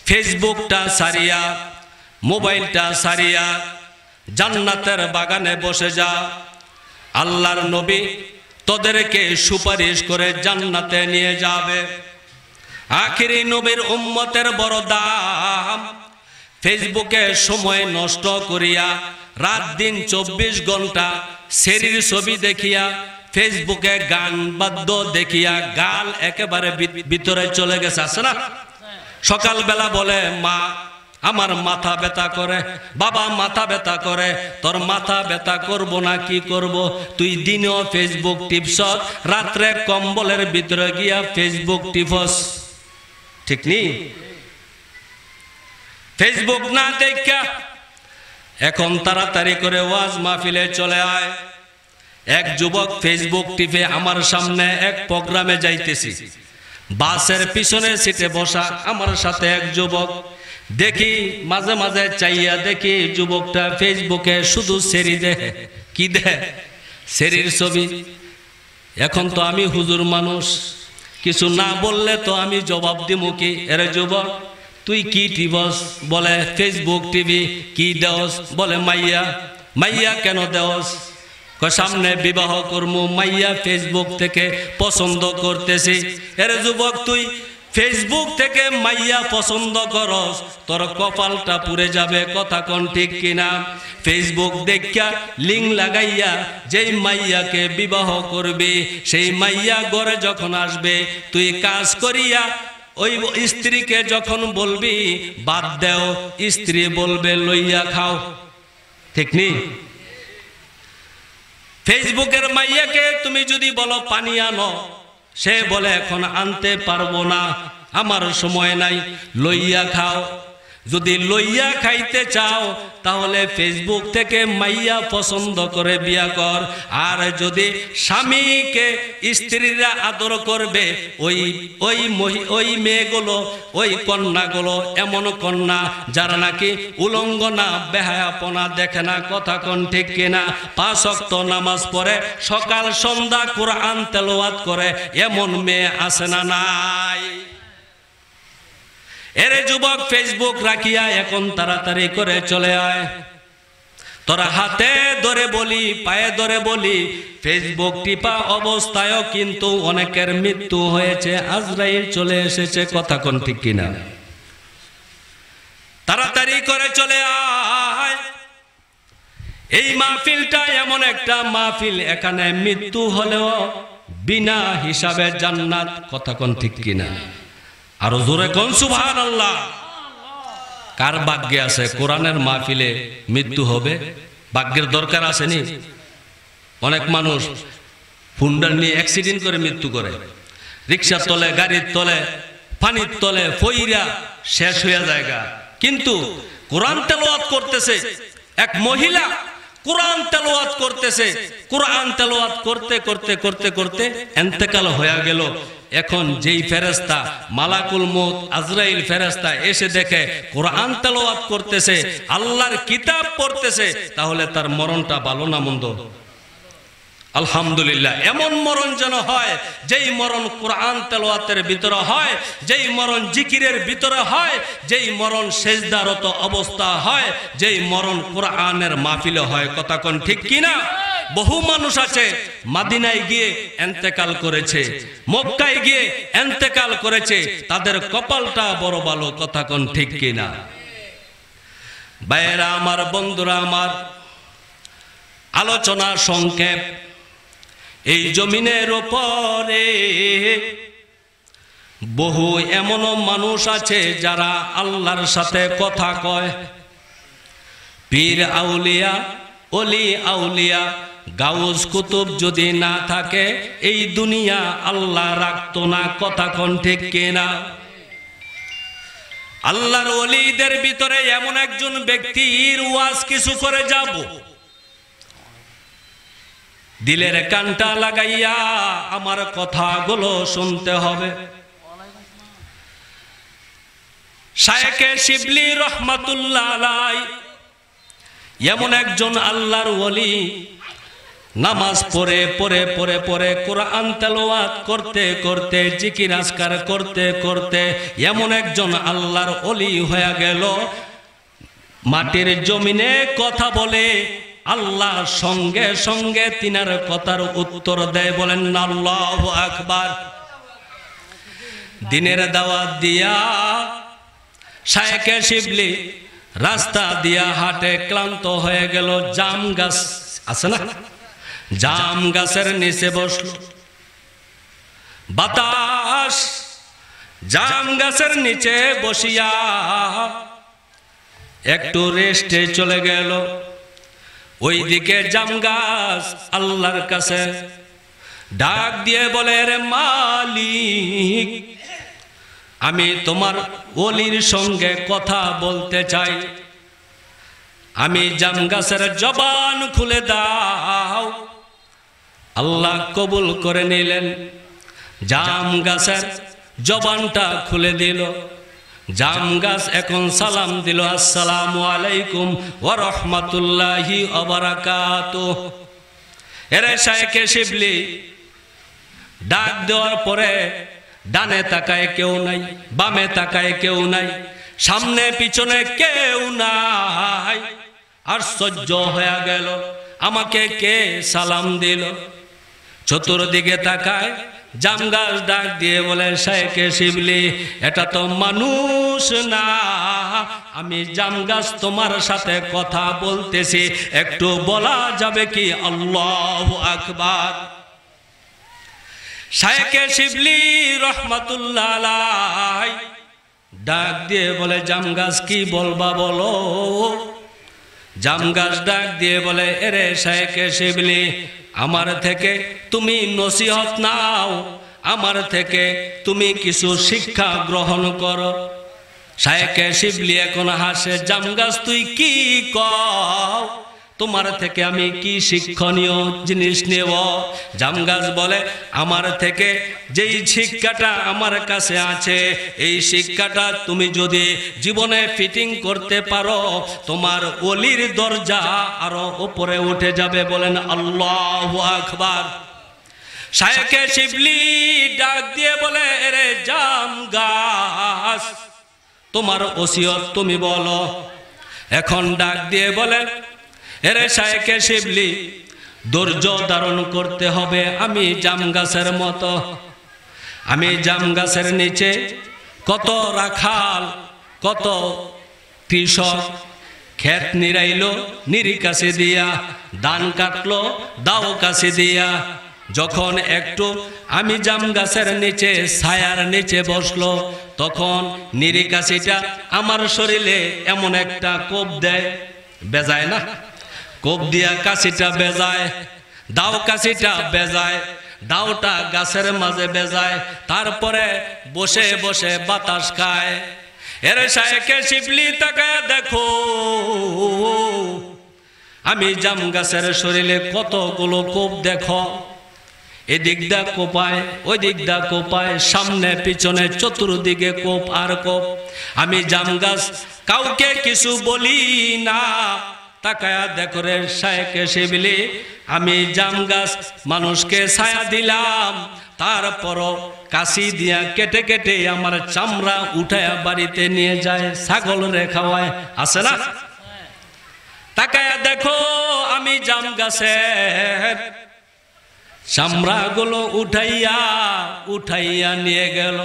ফেসবুকটা সারিয়া, মোবাইলটা সারিয়া জান্নাতের বাগানে বসে যা। আল্লাহর নবী তোদেরকে সুপারিশ করে জান্নাতে নিয়ে যাবে। আখিরি নবীর উম্মতের বড় দাম। ফেসবুকে সময় নষ্ট করিয়া রাত দিন 24 ঘন্টা শরীর ছবি দেখিয়া, ফেসবুকে গান বাদ্য দেখিয়া গাল একেবারে ভিতরে চলে গেছে, আছে না? সকালবেলা বলে মা আমার মাথা ব্যথা করে, বাবা মাথা ব্যথা করে। তোর মাথা ব্যথা করব না কি করব? তুই দিনেও ফেসবুক টিপস, রাত্রে কম্বলের ভিতরে গিয়া ফেসবুক টিপস, ঠিক নি? ফেসবুক না দেখা এখন তাড়াতাড়ি করে ওয়াজ মাহফিলে চলে আয়। এক যুবক ফেসবুক টিপে আমার সামনে এক প্রোগ্রামে যাইতেছি, বাসের পিছনের সিটে বসা আমার সাথে এক যুবক। দেখি মাঝে মাঝে চাইয়া দেখি যুবকটা ফেসবুকে শুধু সেরি দেয়। কি দেয়? সেরির ছবি। এখন তো আমি হুজুর মানুষ, কিছু না বললে তো আমি জবাব দিব কি? এরে যুবক তুই কি টিপস? বলে ফেসবুক টিভি। কি দেওস? বলে মাইয়া। মাইয়া কেন দেওস? সামনে বিবাহ করমু, মাইয়া ফেসবুক থেকে পছন্দ করতেছি। এরে যুবক তুই ফেসবুক থেকে মাইয়া পছন্দ করস, তোর কপালটা পুড়ে যাবে। কথা কোন ঠিক কিনা? ফেসবুক দেখা লিঙ্ক লাগাইয়া যেই মাইয়াকে বিবাহ করবি, সেই মাইয়া ঘরে যখন আসবে তুই কাজ করিয়া ওই স্ত্রীকে যখন বলবি বাদ দেও, স্ত্রী বলবে লইয়া খাও, ঠিক নি? ফেসবুকের মাইয়াকে তুমি যদি বলো পানি আনো, সে বলে এখন আনতে পারবো না, আমার সময় নাই, লইয়া খাও। যদি লইয়া খাইতে চাও তাহলে ফেসবুক থেকে মাইয়া পছন্দ করে বিয়া কর। আর যদি স্বামীকে স্ত্রীরা আদর করবে, ওই মেয়েগুলো, ওই কন্যাগুলো এমন কন্যা যারা নাকি উলঙ্গনা বেহায়াপনা দেখে না। কথা কোন ঠিক কিনা? 5 ওয়াক্ত নামাজ পড়ে, সকাল সন্ধ্যা কোরআন তেলাওয়াত করে, এমন মেয়ে আছে না নাই? এরে যুবক ফেসবুক রাখিয়া এখন তাড়াতাড়ি করে চলে আয়। তোরা হাতে ধরে বলি, পায়ে ধরে বলি, ফেসবুক টিপা অবস্থায়ও কিন্তু অনেকের মৃত্যু হয়েছে, আজরাইল চলে এসেছে। কথা কোন ঠিক কিনা? তাড়াতাড়ি করে চলে আয়। এই মাহফিলটা এমন একটা মাহফিল, এখানে মৃত্যু হলেও বিনা হিসাবে জান্নাত। কথা কোন ঠিক কিনা? আরো জোরে কোন সুবহানাল্লাহ। কার ভাগ্যে আছে কোরআনের মাহফিলে মৃত্যু হবে? ভাগ্যের দরকার আসেনি? অনেক মানুষ ফুন্ডার নিয়ে অ্যাক্সিডেন্ট করে মৃত্যু করে, রিক্সার তলে, গাড়ির তলে, পানির তলে ফইরা শেষ হয়ে জায়গা। কিন্তু কোরআন তেলাওয়াত করতেছে এক মহিলা, কোরআন তেলাওয়াত করতেছে, কোরআন তেলাওয়াত করতে করতে করতে করতে ইন্তেকাল হয়ে গেল। এখন যেই ফেরেশতা মালাকুল মউত আজরাইল ফেরেশতা এসে দেখে কোরআন তেলাওয়াত করতেছে, আল্লাহর কিতাব পড়তেছে, তাহলে তার মরণটা ভালো না মন্দ? আলহামদুলিল্লাহ। এমন মরণ যেন হয় যেই মরণ কোরআন তেলাওয়াতের ভিতরে হয়, যেই মরণ জিকিরের ভিতরে হয়, যেই মরণ সেজদারত অবস্থা হয়, যেই মরণ কোরআনের মাহফিলে হয়। কথা কোন ঠিক কিনা? বহু মানুষ আছে মদিনায় গিয়ে ইন্তেকাল করেছে, মক্কায় গিয়ে ইন্তেকাল করেছে, তাদের কপালটা বড় ভালো। কথা কোন ঠিক কিনা? ভাইয়েরা আমার, বন্ধুরা আমার, আলোচনা সংক্ষেপ। এই জমিনের উপরে বহু এমন মানুষ আছে যারা আল্লাহর সাথে কথা কয়। পীর আউলিয়া, অলি আউলিয়া, গাউস কুতুব যদি না থাকে এই দুনিয়া আল্লাহ রাখতো না। কথা কোন ঠিক কিনা? আল্লাহর ওলিদের ভিতরে এমন একজন ব্যক্তির ওয়াজ কিছু করে যাব, দিলের কানটা লাগাইয়া আমার কথাগুলো শুনতে হবে। শায়েখ শিবলি রহমাতুল্লাহ আলাইহি এমন একজন আল্লাহর ওলি, নামাজ পড়ে পড়ে পড়ে পড়ে কোরআন তেলাওয়াত করতে করতে জিকির আজকার করতে করতে এমন একজন আল্লাহর ওলি হয়ে গেল। মাটির জমিনে কথা বলে, আল্লাহ সঙ্গে সঙ্গে তিনার কথার উত্তর দেয়। বলেন না আল্লাহু আকবার। দিনের দাওয়াত দিয়া শায়েখ শিবলি রাস্তা দিয়া হাঁটে, ক্লান্ত হয়ে গেল। জাম গাছ আছে না, জাম গাছের নিচে বসল। বাতাস জাম গাছের নিচে বসিয়া একটু রেস্টে চলে গেল। ওইদিকে জাম গাছ আল্লাহর কাছে ডাক দিয়ে বলে, রে মালিক, আমি তোমার ওলির সঙ্গে কথা বলতে চাই, আমি জাম গাছের জবান খুলে দাও। আল্লাহ কবুল করে নিলেন, জাম গাছের জবানটা খুলে দিল। জাম গাছ এখন সালাম দিল, আসসালামু আলাইকুম ওয়া রাহমাতুল্লাহি ওয়া বারাকাতুহু। এরে শায়েখ শিবলি ডাক দেওয়ার পরে ডানে তাকায় কেউ নাই, বামে তাকায় কেউ নাই, সামনে পিছনে কেউ নাই। আশ্চর্য হয়ে গেল, আমাকে কে সালাম দিল? চতুর্দিকে তাকায়, জাম গাছ ডাক দিয়ে বলে, শায়েখ শিবলি, এটা তো মানুষ না, আমি জাম গাছ তোমার সাথে কথা বলতেছি, একটু বলা যাবে কি? আল্লাহু আকবার। শায়েখ শিবলি রহমাতুল্লাহ আলাইহি ডাক দিয়ে বলে, জাম গাছ কি বলবা বলো? জাম গাছ ডাক দিয়ে বলে, এরে শায়েখ শিবলি, আমার থেকে তুমি নসিহত নাও, আমার থেকে তুমি কিছু শিক্ষা গ্রহণ করো। শায়েখ শিবলি এখন হাসে, জাম গাছ তুই কি কও? তোমার থেকে আমি কি শিক্ষণীয় জিনিস নেব? জাম গাছ বলে, আমার থেকে যেই শিক্ষাটা আমার কাছে আছে, এই শিক্ষাটা তুমি যদি জীবনে ফিটিং করতে পারো, তোমার ওলির দরজা আরো উপরে উঠে যাবে। বলেন আল্লাহু আকবার। শায়েখ শিবলি ডাক দিয়ে বলে, এরে জাম গাছ, তোমার ওসিয়ত তুমি বলো। এখন ডাক দিয়ে বলে, এরে শায়েখ শিবলি, ধৈর্য ধারণ করতে হবে। আমি জাম গাছের মতো, আমি জাম গাছের নিচে কত রাখাল, কত কৃষক ক্ষেত নিরাইলো নিরি কাছে দিয়া, ধান কাটলো দাও কাছে দিয়া। যখন একটু আমি জাম গাছের নিচে ছায়ার নিচে বসলো, তখন নিরি কাছিটা আমার শরীরে এমন একটা কোপ দেয়, বেজায় না? কোপ দিয়া কাশিটা বেজায়, দাও কাশিটা বেজায়, দাওটা গাছের মাঝে বেজায়, তারপরে বসে বসে বাতাস খায়। এর শায়েখে শিবলি তাকায় দেখো, আমি জাম গাছের শরীরে কতগুলো কোপ দেখো, এদিক দা কোপায়, ওই দিক দা কোপায়, সামনে পিছনে চতুর্দিকে কোপ আর কোপ। আমি জাম গাছ কাউকে কিছু বলি না। তাকায়া দেখো রে শায়েখে শিবলি, আমি জাম গাছ মানুষকে ছায়া দিলাম, তারপরও কাশি দিয়া কেটে কেটে আমার চামড়া উঠায়া বাড়িতে নিয়ে যায়, ছাগল রে খাওয়ায়, আছে না? তাকায়া দেখো আমি জাম গাছের চামড়া গুলো উঠাইয়া উঠাইয়া নিয়ে গেল।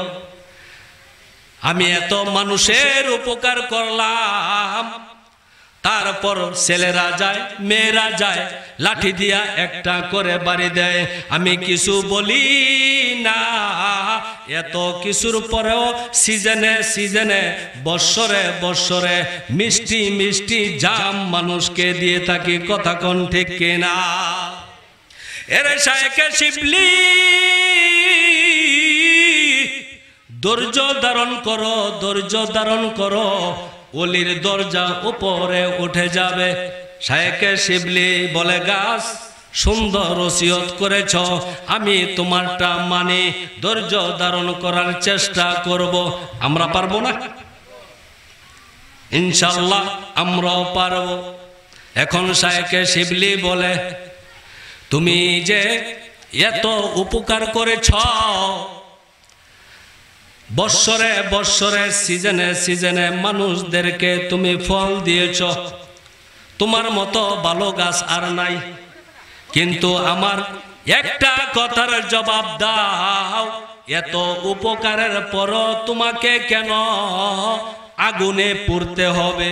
আমি এত মানুষের উপকার করলাম, তারপর ছেলেরা যায়, মেয়েরা যায়, লাঠি দিয়া একটা করে বাড়ি দেয়, আমি কিছু বলি না। এত কিছুর পরেও সিজনে সিজনে বৎসরে বৎসরে মিষ্টি মিষ্টি জাম মানুষকে দিয়ে থাকি, কথা কোন ঠিক কিনা? এর শায়েখে শিবলি ধৈর্য ধারণ করো, ধৈর্য ধারণ করো, ওলির দরজা উপরে উঠে যাবে। শায়েখে শিবলি বলে, গাছ সুন্দর ওসিয়ত করেছ, আমি তোমারটা মানি, ধৈর্য ধারণ করার চেষ্টা করব। আমরা পারবো না? ইনশাআল্লাহ আমরাও পারব। এখন শায়েখে শিবলি বলে, তুমি যে এত উপকার করেছ, বৎসরে বৎসরে সিজনে সিজনে মানুষদেরকে তুমি ফল দিয়েছ, তোমার মতো ভালো গাছ আর নাই, কিন্তু আমার একটা কথার জবাব দাও, এত উপকারের পরও তোমাকে কেন আগুনে পুড়তে হবে?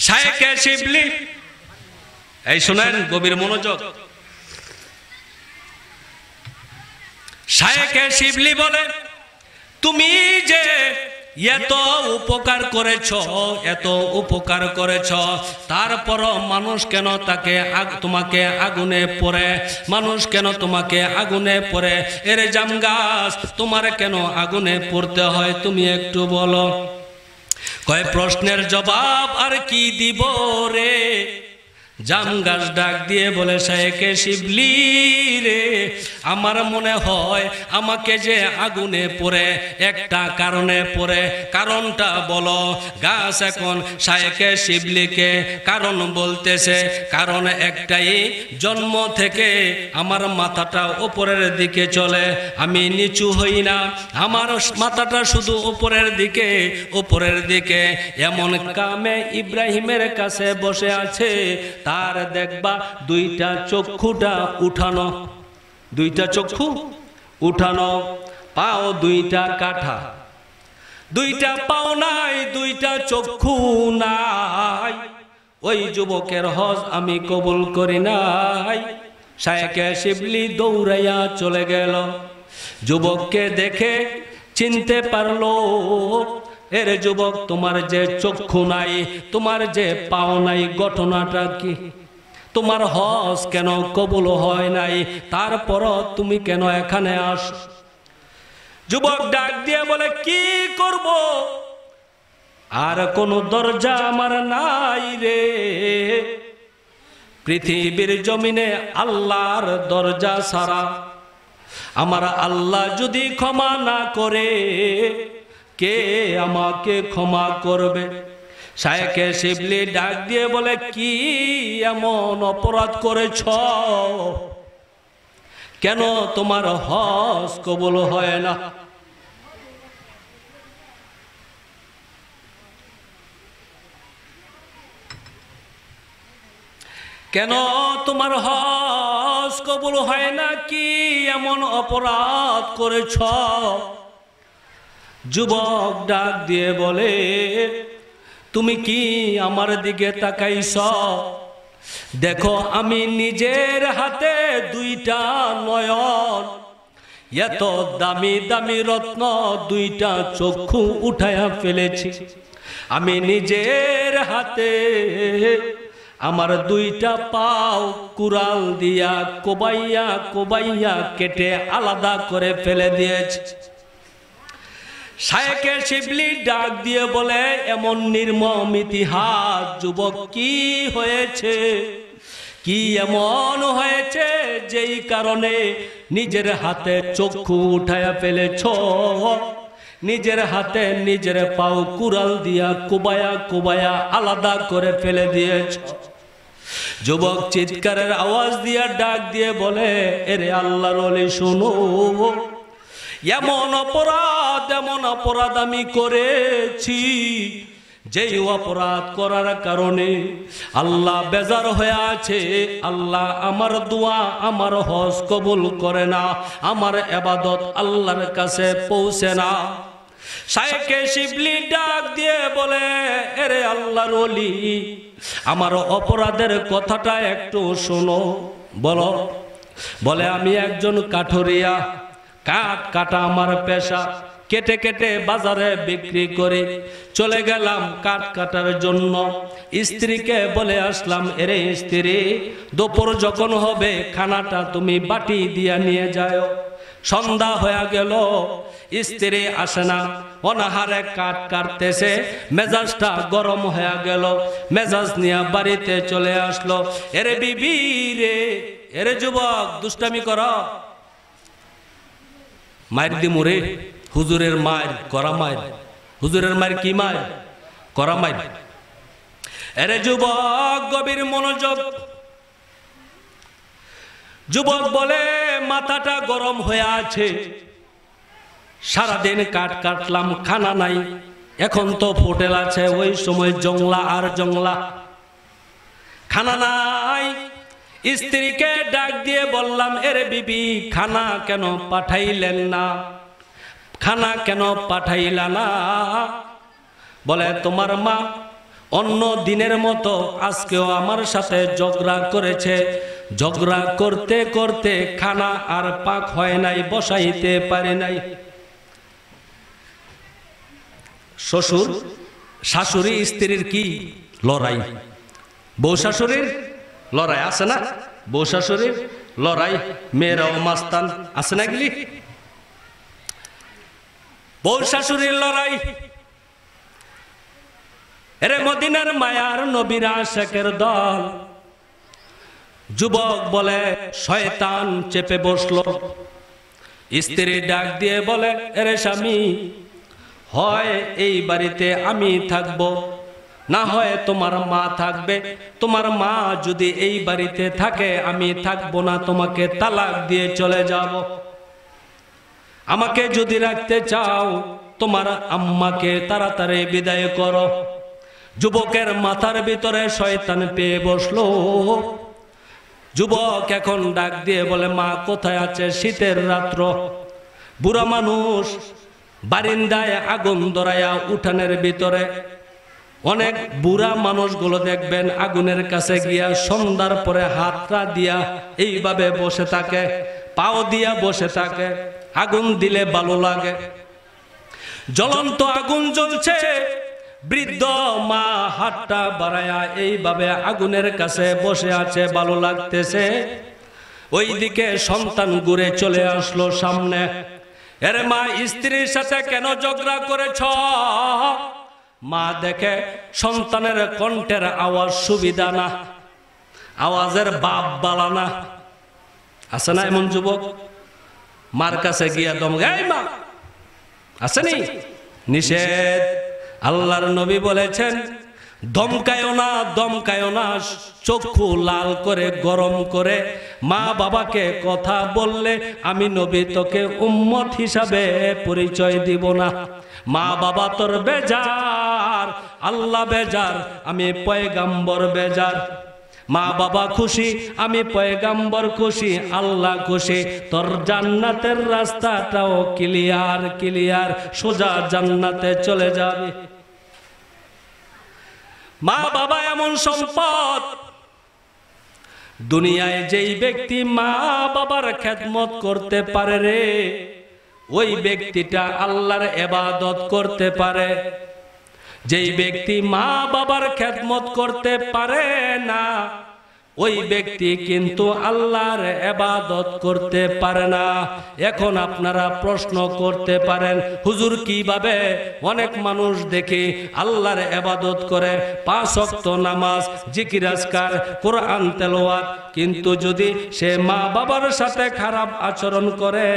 শায়েখে শিবলি, এই শুনেন গভীর মনোযোগ, শায়েখে শিবলি বলে, তুমি যে এত উপকার করেছ, এত উপকার করেছ, তারপরও মানুষ কেন তোমাকে আগুনে পড়ে? মানুষ কেন তোমাকে আগুনে পড়ে? এর জাম গাছ তোমার কেন আগুনে পড়তে হয় তুমি একটু বলো। কয়, প্রশ্নের জবাব আর কি দিব রে? জাম গাছ ডাক দিয়ে বলে, শায়েখে শিবলি রে, আমার মনে হয় আমাকে যে আগুনে পড়ে একটা কারণে পড়ে, কারণটা বলো। গাছ এখন শায়েখে শিবলিকে কারণ বলতেছে, কারণ একটাই, জন্ম থেকে আমার মাথাটা উপরের দিকে চলে, আমি নিচু হই না, আমার মাথাটা শুধু উপরের দিকে উপরের দিকে। এমন কামে ইব্রাহিমের কাছে বসে আছে, তার দেখবা দুইটা চক্ষুটা উঠানো, দুইটা চক্ষু উঠানো, পাও দুইটা কাঠা, দুইটা পাও নাই, দুইটা চক্ষু নাই। ওই যুবকের হজ আমি কবুল করি নাই। শায়েখে শিবলি দৌড়াইয়া চলে গেল, যুবককে দেখে চিনতে পারলো, এর যুবক, তোমার যে চক্ষু নাই, তোমার যে পাও নাই, ঘটনাটা কি? তোমার হজ কেন কবুল হয় নাই? তারপরও তুমি কেন এখানে আসো? যুবক ডাক দিয়ে বলে, কি করব, আর কোন দরজা আমার নাই রে, পৃথিবীর জমিনে আল্লাহর দরজা ছাড়া আমার আল্লাহ যদি ক্ষমা না করে, কে আমাকে ক্ষমা করবে? শায়েখে শিবলি ডাক দিয়ে বলে, কি এমন অপরাধ করেছ, কেন তোমার হজ কবুল হয় না? কেন তোমার হজ কবুল হয় না? কি এমন অপরাধ করেছ? যুবক ডাক দিয়ে বলে, তুমি কি আমার দিকে তাকাইছ? দেখো আমি নিজের হাতে দুইটা নয়ন, এত দামি দামি রত্ন দুইটা চক্ষু উঠায়া ফেলেছি, আমি নিজের হাতে আমার দুইটা পাও কুড়াল দিয়া কোবাইয়া কোবাইয়া কেটে আলাদা করে ফেলে দিয়েছে। শায়েখে শিবলি ডাক দিয়ে বলে, এমন নির্মম ইতিহাস যুবক, কি হয়েছে? কি এমন হয়েছে যেই কারণে নিজের হাতে চক্ষু উঠায়া ফেলেছ? নিজের হাতে নিজের পাও কুড়াল দিয়া কোবায়া কোবায়া আলাদা করে ফেলে দিয়েছ। যুবক চিৎকারের আওয়াজ দিয়া ডাক দিয়ে বলে, এরে আল্লাহর ওলি শোনো, এমন অপরাধ আমি করেছি যেই অপরাধ করার কারণে আল্লাহ বেজার হয়ে আছে। আল্লাহ আমার দোয়া, আমার হজ কবুল করে না, আমার ইবাদত আল্লাহর কাছে পৌঁছে না। শায়েখে শিবলি ডাক দিয়ে বলে, এরে আল্লাহর ওলি, আমার অপরাধের কথাটা একটু শোনো। বলো। বলে, আমি একজন কাঠুরিয়া, কাঠ কাটা আমার পেশা, কেটে কেটে বাজারে বিক্রি করে চলে গেলাম কাঠ কাটার জন্য। স্ত্রীকে বলে আসলাম, এরে স্ত্রী, দুপুর যখন হবে খানাটা তুমি বাটি দিয়া নিয়ে যাও। সন্ধ্যা হয়ে গেল, স্ত্রী আসে না, অনাহারে কাঠ কাটতেছে, মেজাজটা গরম হয়ে গেল, মেজাজ নিয়ে বাড়িতে চলে আসলো। এরে বিবি রে, এরে যুবক, দুষ্টামি কর, মায়ের দি মুরে, হুজুরের মায়ের করা মায়ের, হুজুরের মায়ের কি মায়ের? করা মায়ের। এরে যুবক, গভীর মনোযোগ। যুবক বলে, মাথাটা গরম হয়ে আছে, সারাদিন কাঠ কাটলাম, খানা নাই, এখন তো হোটেল আছে, ওই সময় জংলা আর জংলা, খানা নাই। স্ত্রীকে ডাক দিয়ে বললাম, এরে বিবি, খানা কেন পাঠাইলেন না? খানা কেন পাঠাইলা না? বলে, তোমার মা অন্য দিনের মতো আজকেও আমার সাথে ঝগড়া করেছে, ঝগড়া করতে করতে খানা আর পাক হয় নাই, বসাইতে পারে নাই। শ্বশুর শাশুড়ি স্ত্রীর কি লড়াই, বউ শাশুড়ির লড়াই আছে না? বউ শাশুড়ির লড়াই, মেয়েরাও মাস্তান আছে না গেলি? বউ শাশুড়ির লড়াই। এরে মদিনার মায়ার নবীর আশিকের দল। যুবক বলে, শয়তান চেপে বসলো। স্ত্রী ডাক দিয়ে বলে, এরে স্বামী, হয় এই বাড়িতে আমি থাকব, না হয় তোমার মা থাকবে। তোমার মা যদি এই বাড়িতে থাকে আমি থাকবো না, তোমাকে তালাক দিয়ে চলে যাব। আমাকে যদি রাখতে চাও তোমার আম্মাকে তাড়াতাড়ি বিদায় করো। যুবকের মাথার ভিতরে শয়তান পেয়ে বসলো। যুবক এখন ডাক দিয়ে বলে, মা কোথায় আছে? শীতের রাত্র, বুড়া মানুষ, বারিন্দায় আগুন ধরায়া উঠানের ভিতরে। অনেক বুড়া মানুষগুলো দেখবেন আগুনের কাছে গিয়া সন্ধ্যার পরে হাতটা দিয়া এইভাবে বসে থাকে, পাও দিয়া বসে থাকে। আগুন দিলে ভালো লাগে, জ্বলন্ত আগুন জ্বলছে, বৃদ্ধ মা হাতটা বাড়ায়া এইভাবে আগুনের কাছে বসে আছে, ভালো লাগতেছে। ওইদিকে সন্তান ঘুরে চলে আসলো সামনে। এর মা, স্ত্রীর সাথে কেন ঝগড়া করেছ? মা দেখে সন্তানের কণ্ঠের আওয়াজ সুবিধা না, আওয়াজের বাপ বালা না। আছে না এমন যুবক? মার কাছে গিয়া দম গায়, মা আসেনি? নিষেধ। আল্লাহর নবী বলেছেন, দমকায়ও না, দমকায়ও না। চক্ষু লাল করে গরম করে মা বাবাকে কথা বললে আমি নবী তোকে উম্মত হিসাবে পরিচয় দিব না। মা বাবা তোর বেজার, আল্লাহ বেজার, আমি পয়গাম্বর বেজার। মা বাবা খুশি, আমি পয়গাম্বর খুশি, আল্লাহ খুশি। তোর জান্নাতের রাস্তাটাও ক্লিয়ার ক্লিয়ার, সোজা জান্নাতে চলে যাবে। মা বাবা এমন সম্পদ, দুনিয়ায় যেই ব্যক্তি মা বাবার খেদমত করতে পারে রে, ওই ব্যক্তিটা আল্লাহর ইবাদত করতে পারে। যেই ব্যক্তি মা বাবার খেদমত করতে পারে না, ওই ব্যক্তি কিন্তু আল্লাহর ইবাদত করতে পারে না। এখন আপনারা প্রশ্ন করতে পারেন, হুজুর কিভাবে? অনেক মানুষ দেখি আল্লাহর ইবাদত করে, 5 ওয়াক্ত নামাজ, জিকির আজকার, কোরআন তেলাওয়াত, কিন্তু যদি সে মা বাবার সাথে খারাপ আচরণ করে,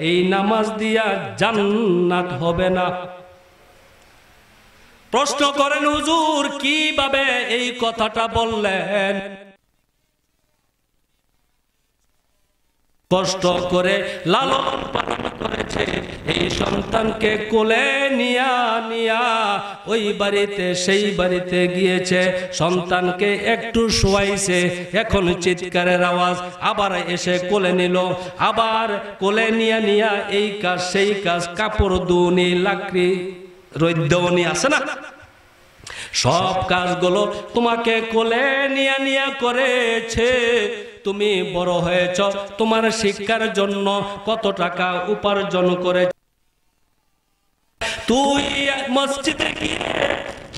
এই নামাজ দিয়া জান্নাত হবে না। প্রশ্ন করেন, হুজুর কিভাবে এই কথাটা বললেন? কষ্ট করে লালন পালন করেছে, এই সন্তানকে কোলে নিয়া ওই বাড়িতে সেই বাড়িতে গিয়েছে, সন্তানকে একটু শোয়াইছে, এখন চিৎকারের আওয়াজ, আবার এসে কোলে নিল, আবার কোলে নিয়া এই কাজ সেই কাজ, কাপড় দুনি, লাকড়ি রৈদ্যনি আছে না, সব কাজগুলো তোমাকে কোলে নিয়া করেছে। তুমি বড় হয়েছ, তোমার শিক্ষার জন্য কত টাকা উপার্জন করে তুই মসজিদে গিয়ে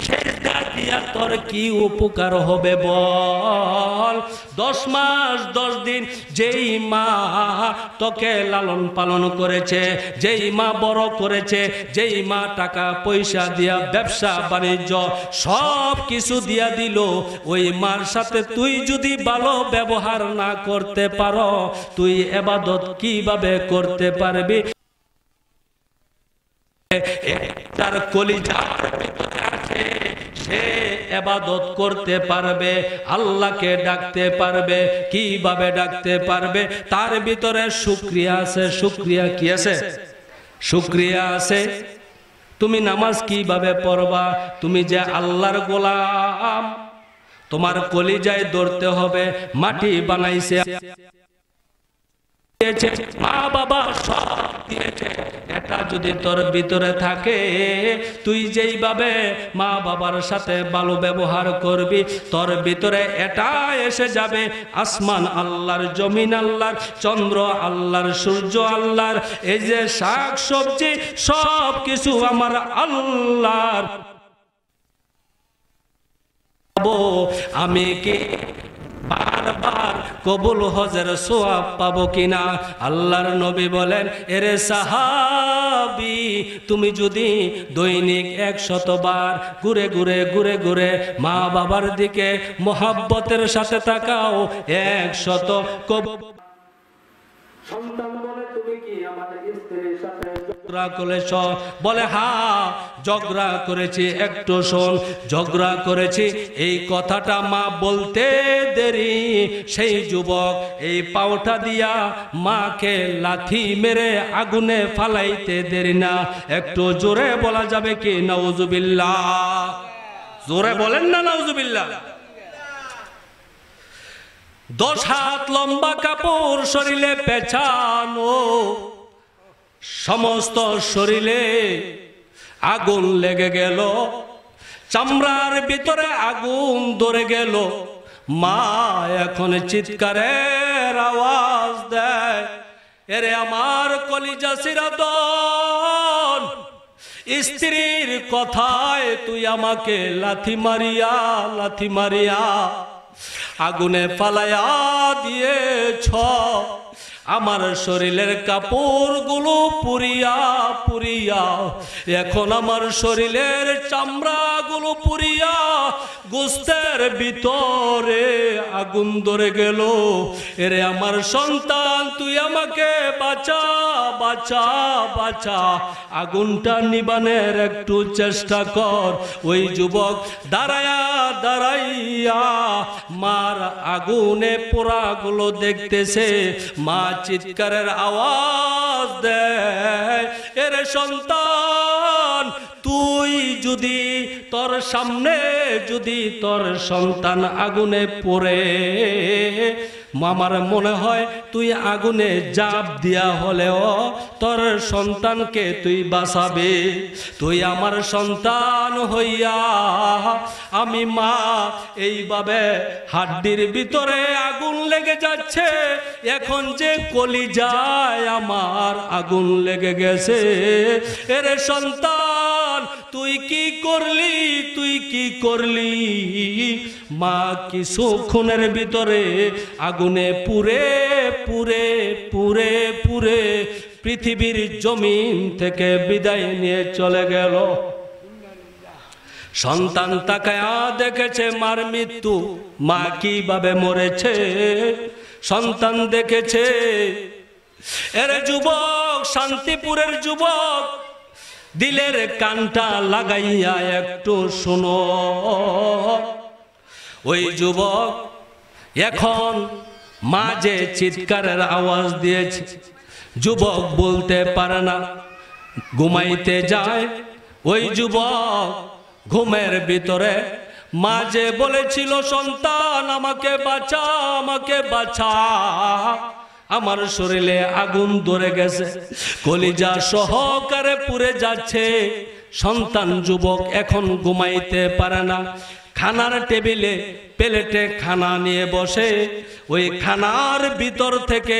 সেজদা দিয়া তোর কি উপকার হবে বল? 10 মাস 10 দিন যেই মা তোকে লালন পালন করেছে, যেই মা বড় করেছে, যেই মা টাকা পয়সা দিয়া ব্যবসা বাণিজ্য সব কিছু দিয়া দিল, ওই মার সাথে তুই যদি ভালো ব্যবহার না করতে পারো, তুই ইবাদত কিভাবে করতে পারবি? তার কলিজার ভিতরে আছে, সে ইবাদত করতে পারবে, আল্লাহকে ডাকতে পারবে। কিভাবে ডাকতে পারবে? তার ভিতরে শুকরিয়া আছে। শুকরিয়া কি আছে? শুকরিয়া আছে। তুমি নামাজ কিভাবে পড়বা? তুমি যে আল্লাহর গোলাম, তোমার কলিজায় ধরতে হবে। মাটি বানাইছে, মা বাবা সব দিয়েছে, এটা যদি তোর ভিতরে থাকে, তুই যেইভাবে মা বাবার সাথে ভালো ব্যবহার করবি, তোর ভিতরে এটা এসে যাবে। আসমান আল্লাহর, জমিন আল্লাহর, চন্দ্র আল্লাহর, সূর্য আল্লাহর, এই যে শাক সবজি সব কিছু আমার আল্লাহর। আমি কি বারবার কবুল হজের সওয়াব পাবো কিনা? আল্লাহর নবী বলেন, এরে সাহাবী, তুমি যদি দৈনিক 100 বার ঘুরে ঘুরে মা বাবার দিকে মোহাব্বতের সাথে তাকাও, 100 কবুল। সন্তান বলে, তুমি কি আমার স্ত্রীর সাথে ঝগড়া করেছ? বলে, হ্যাঁ ঝগড়া করেছি। একটু শোন, ঝগড়া করেছি এই কথাটা মা বলতে দেরি, সেই যুবক এই পাউটা দিয়া মাকে লাথি মেরে আগুনে ফালাইতে দেরি না। একটু জোরে বলা যাবে কি নাউজুবিল্লাহ? জোরে বলেন না নাউজুবিল্লাহ। 10 হাত লম্বা কাপড় শরীরে পেঁচানো, সমস্ত শরীরে আগুন লেগে গেল, চামড়ার ভিতরে আগুন ধরে গেল। মা এখন চিৎকারের আওয়াজ দেয়, এরে আমার কলিজা সিরাদন, স্ত্রীর কথায় তুই আমাকে লাথি মারিয়া আগুনে ফালাইয়া দিয়েছ। আমার শরীরের কাপড়গুলো পুরিয়া এখন আমার শরীরের চামড়াগুলো পুরিয়া গোস্তের ভিতরে আগুন ধরে গেল। এরে আমার সন্তান, তুই আমাকে বাঁচা, আগুনটা নিবানের একটু চেষ্টা কর। ওই যুবক দাঁড়াইয়া মার আগুনে পোড়াগুলো দেখতেছে। মা চিৎকারের আওয়াজ দেয়, এরে সন্তান, তুই যদি তোর সামনে যদি তোর সন্তান আগুনে পড়ে, আমার মনে হয় তুই আগুনে জাপ দিয়া হলেও তোর সন্তানকে তুই বাঁচাবে। তুই আমার সন্তান হইয়া আমি মা এইভাবে হাড্ডির ভিতরে আগুন লেগে যাচ্ছে, এখন যে কলিজায় আমার আগুন লেগে গেছে। এরে সন্তান, তুই কি করলি, তুই কি করলি? মা কিছুক্ষণের ভিতরে আগুনে পুড়ে পুড়ে পুড়ে পুড়ে পৃথিবীর জমিন থেকে বিদায় নিয়ে চলে গেল। সন্তান তাকায়া দেখেছে মার মৃত্যু, মা কিভাবে মরেছে সন্তান দেখেছে। এর যুবক, শান্তিপুরের যুবক, দিলের কানটা লাগাইয়া একটু শোনো। ওই যুবক এখন মা যে চিৎকারের আওয়াজ দিয়েছে, যুবক বলতে পারে না, ঘুমাইতে যায়। ওই যুবক ঘুমের ভিতরে মা যে বলেছিল, সন্তান আমাকে বাঁচা, আমাকে বাঁচা, আমার শরীরে আগুন ধরে গেছে, কলিজা সহকারে পুড়ে যাচ্ছে। সন্তান যুবক এখন ঘুমাইতে পারে না। খানার টেবিলে প্লেটে খানা নিয়ে বসে, ওই খানার ভিতর থেকে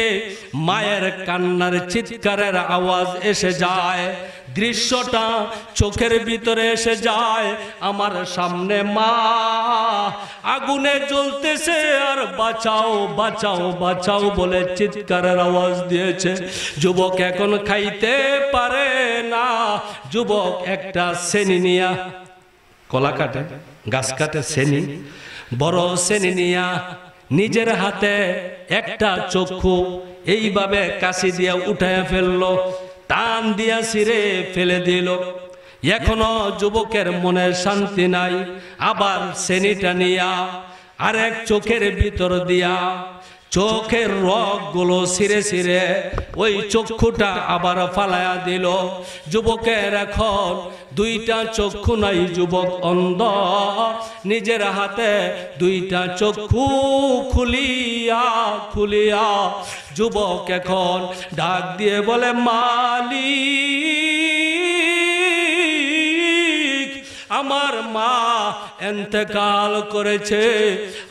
মায়ের কান্নার চিৎকারের আওয়াজ এসে যায়। দৃশ্যটা চোখের ভিতরে এসে যায়। আমার সামনে মা আগুনে জ্বলতেছে আর বাঁচাও বাঁচাও বাঁচাও বলে চিৎকারের আওয়াজ দিয়েছে। যুবক এখন খাইতে পারে না। যুবক একটা সেনি নিয়া, কলা কাটে, গাছ কাটে, সেনি, বড় সেনি নিয়া নিজের হাতে একটা চক্ষু এইভাবে কাশি দিয়া উঠায় ফেললো, টান দিয়া ছিঁড়ে ফেলে দিল। এখনো যুবকের মনে শান্তি নাই। আবার সেনিটা নিয়া আরেক চোখের ভিতর দিয়া চোখের রগগুলো ছিঁড়ে ছিঁড়ে ওই চক্ষুটা আবার ফালায়া দিল। যুবকের এখন দুইটা চক্ষু নাই, যুবক অন্ধ। নিজের হাতে দুইটা চক্ষু খুলিয়া খুলিয়া যুবক এখন ডাক দিয়ে বলে, মালিক, আমার মা ইন্তেকাল করেছে,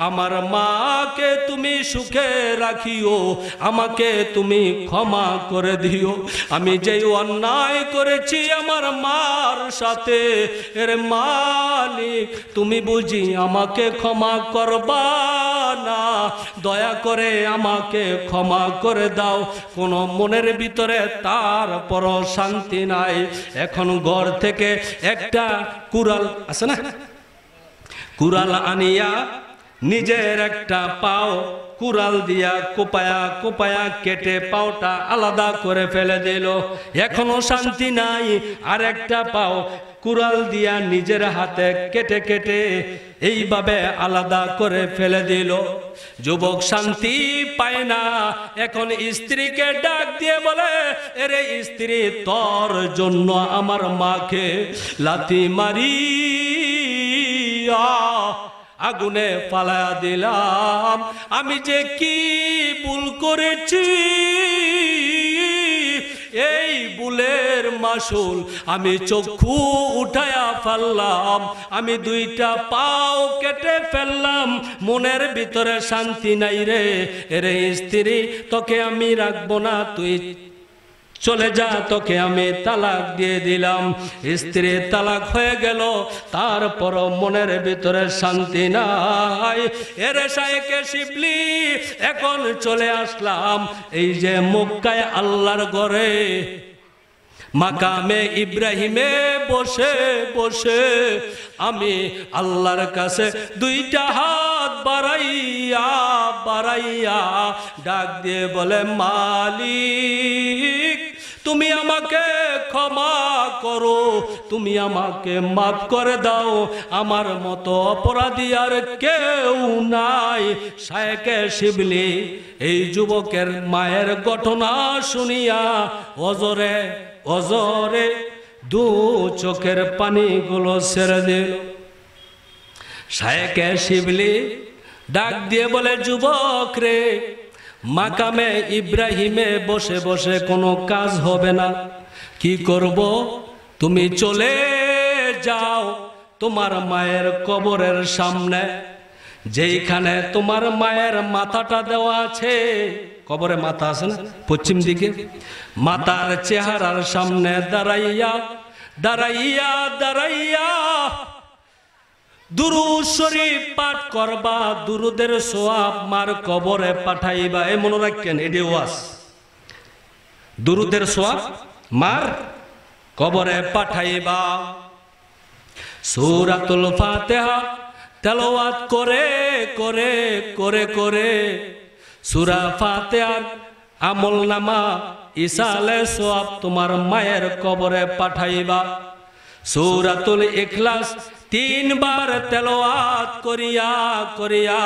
আমার মাকে তুমি সুখে রাখিও, আমাকে তুমি ক্ষমা করে দিও। আমি যেই অন্যায় করেছি আমার মার সাথে, এর মালিক তুমি বুঝি আমাকে ক্ষমা করবা না? দয়া করে আমাকে ক্ষমা করে দাও। কোন মনের ভিতরে তারপর শান্তি নাই। এখন ঘর থেকে একটা কুড়াল আছে না, কুড়াল আনিয়া নিজের একটা পাও কুড়াল দিয়া কোপায়া কোপায়া কেটে পাওটা আলাদা করে ফেলে দিল। এখনো শান্তি নাই। আর একটা পাও কুড়াল দিয়া নিজের হাতে কেটে কেটে এইভাবে আলাদা করে ফেলে দিল। যুবক শান্তি পায় না। এখন স্ত্রীকে ডাক দিয়ে বলে, এরে স্ত্রী, তোর জন্য আমার মাকে লাথি মারিয়া আগুনে ফালায়া দিলাম। আমি যে কি ভুল করেছি, এই ভুলের মাসুল আমি চক্ষু উঠায়া ফেললাম, আমি দুইটা পাও কেটে ফেললাম। মনের ভিতরে শান্তি নাই রে। এরে স্ত্রী, তোকে আমি রাখবো না, তুই চলে যা, তোকে আমি তালাক দিয়ে দিলাম। স্ত্রী তালাক হয়ে গেল। তারপর মনের ভিতরে শান্তি নাই। এরে শায়েখে শিবলি, এখন চলে আসলাম এই যে মক্কায় আল্লাহর ঘরে, মাকামে ইব্রাহিমে বসে বসে আমি আল্লাহর কাছে দুইটা হাত বাড়াইয়া বাড়াইয়া ডাক দিয়ে বলে, মালিক, তুমি আমাকে ক্ষমা করো, তুমি আমাকে মাফ করে দাও। আমার মতো অপরাধী আর কেউ নাই। শায়েখে শিবলি এই যুবকের মায়ের ঘটনা শুনিয়া অজরে অজরে দু চোখের পানিগুলো ছেড়ে দিল। শায়েখে শিবলি ডাক দিয়ে বলে, যুবক রে, মাকামে ইব্রাহিমে বসে বসে কোনো কাজ হবে না। কি করব? তুমি চলে যাও তোমার মায়ের কবরের সামনে, যেইখানে তোমার মায়ের মাথাটা দেওয়া আছে। কবরে মাথা আছে না, পশ্চিম দিকে। মাতার চেহারার সামনে দাঁড়াইয়া দাঁড়াইয়া দাঁড়াইয়া দুরূদ শরীফ পাঠ করবা, দুরুদের সওয়াব মার কবরে পাঠাইবা। এ মনে রাখেন, এটি ওয়াজ। দুরুদের সওয়াব মার কবরে পাঠাইবা। সূরাতুল ফাতিহা তেলাওয়াত করে করে করে করে সূরা ফাতিহার আমলনামা ইসালে সওয়াব তোমার মায়ের কবরে পাঠাইবা। সূরাতুল ইখলাস 3 বার তেলাওয়াত করিয়া করিয়া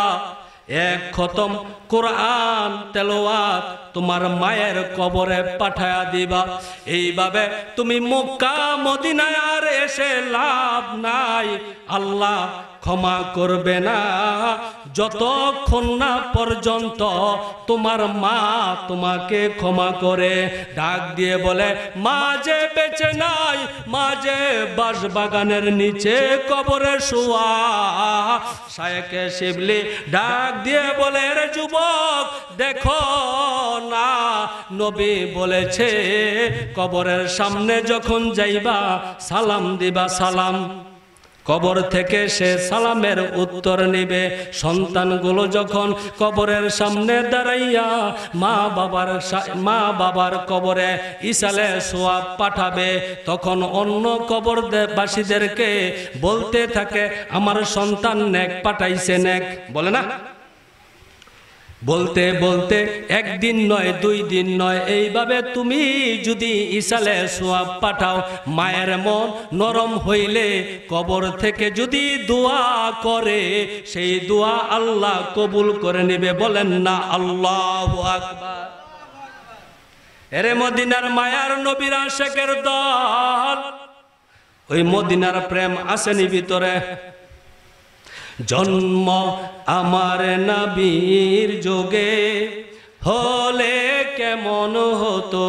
এক খতম কোরআন তেলাওয়াত তোমার মায়ের কবরে পাঠায়া দিবা। এইভাবে তুমি মক্কা মদিনায় আর এসে লাভ নাই, আল্লাহ ক্ষমা করবে না যতক্ষণ না পর্যন্ত তোমার মা তোমাকে ক্ষমা করে। ডাক দিয়ে বলে, মা যে বেঁচে নাই, মা যে বাঁশবাগানের নিচে কবরে শোয়া। শায়েখে শিবলি ডাক দিয়ে বলে, রে যুবক দেখো না, নবী বলেছে কবরের সামনে যখন যাইবা সালাম দিবা। সালাম কবর থেকে সে সালামের উত্তর নিবে। সন্তানগুলো যখন কবরের সামনে দাঁড়াইয়া মা বাবার কবরে ইসালে সওয়াব পাঠাবে, তখন অন্য কবরবাসীদেরকে বলতে থাকে, আমার সন্তান নেক পাঠাইছে, নেক বলে না। বলতে বলতে একদিন নয়, 2 দিন নয়, এইভাবে তুমি যদি ইসালে সওয়াব পাঠাও, মায়ের মন নরম হইলে কবর থেকে যদি দোয়া করে, সেই দোয়া আল্লাহ কবুল করে নেবে। বলেন না আল্লাহু আকবার। এরে মদিনার মায়ার নবীর আশিকের দল, ওই মদিনার প্রেম আসেনি ভিতরে। জন্ম আমার নবীর যোগে হলে কেমন হতো,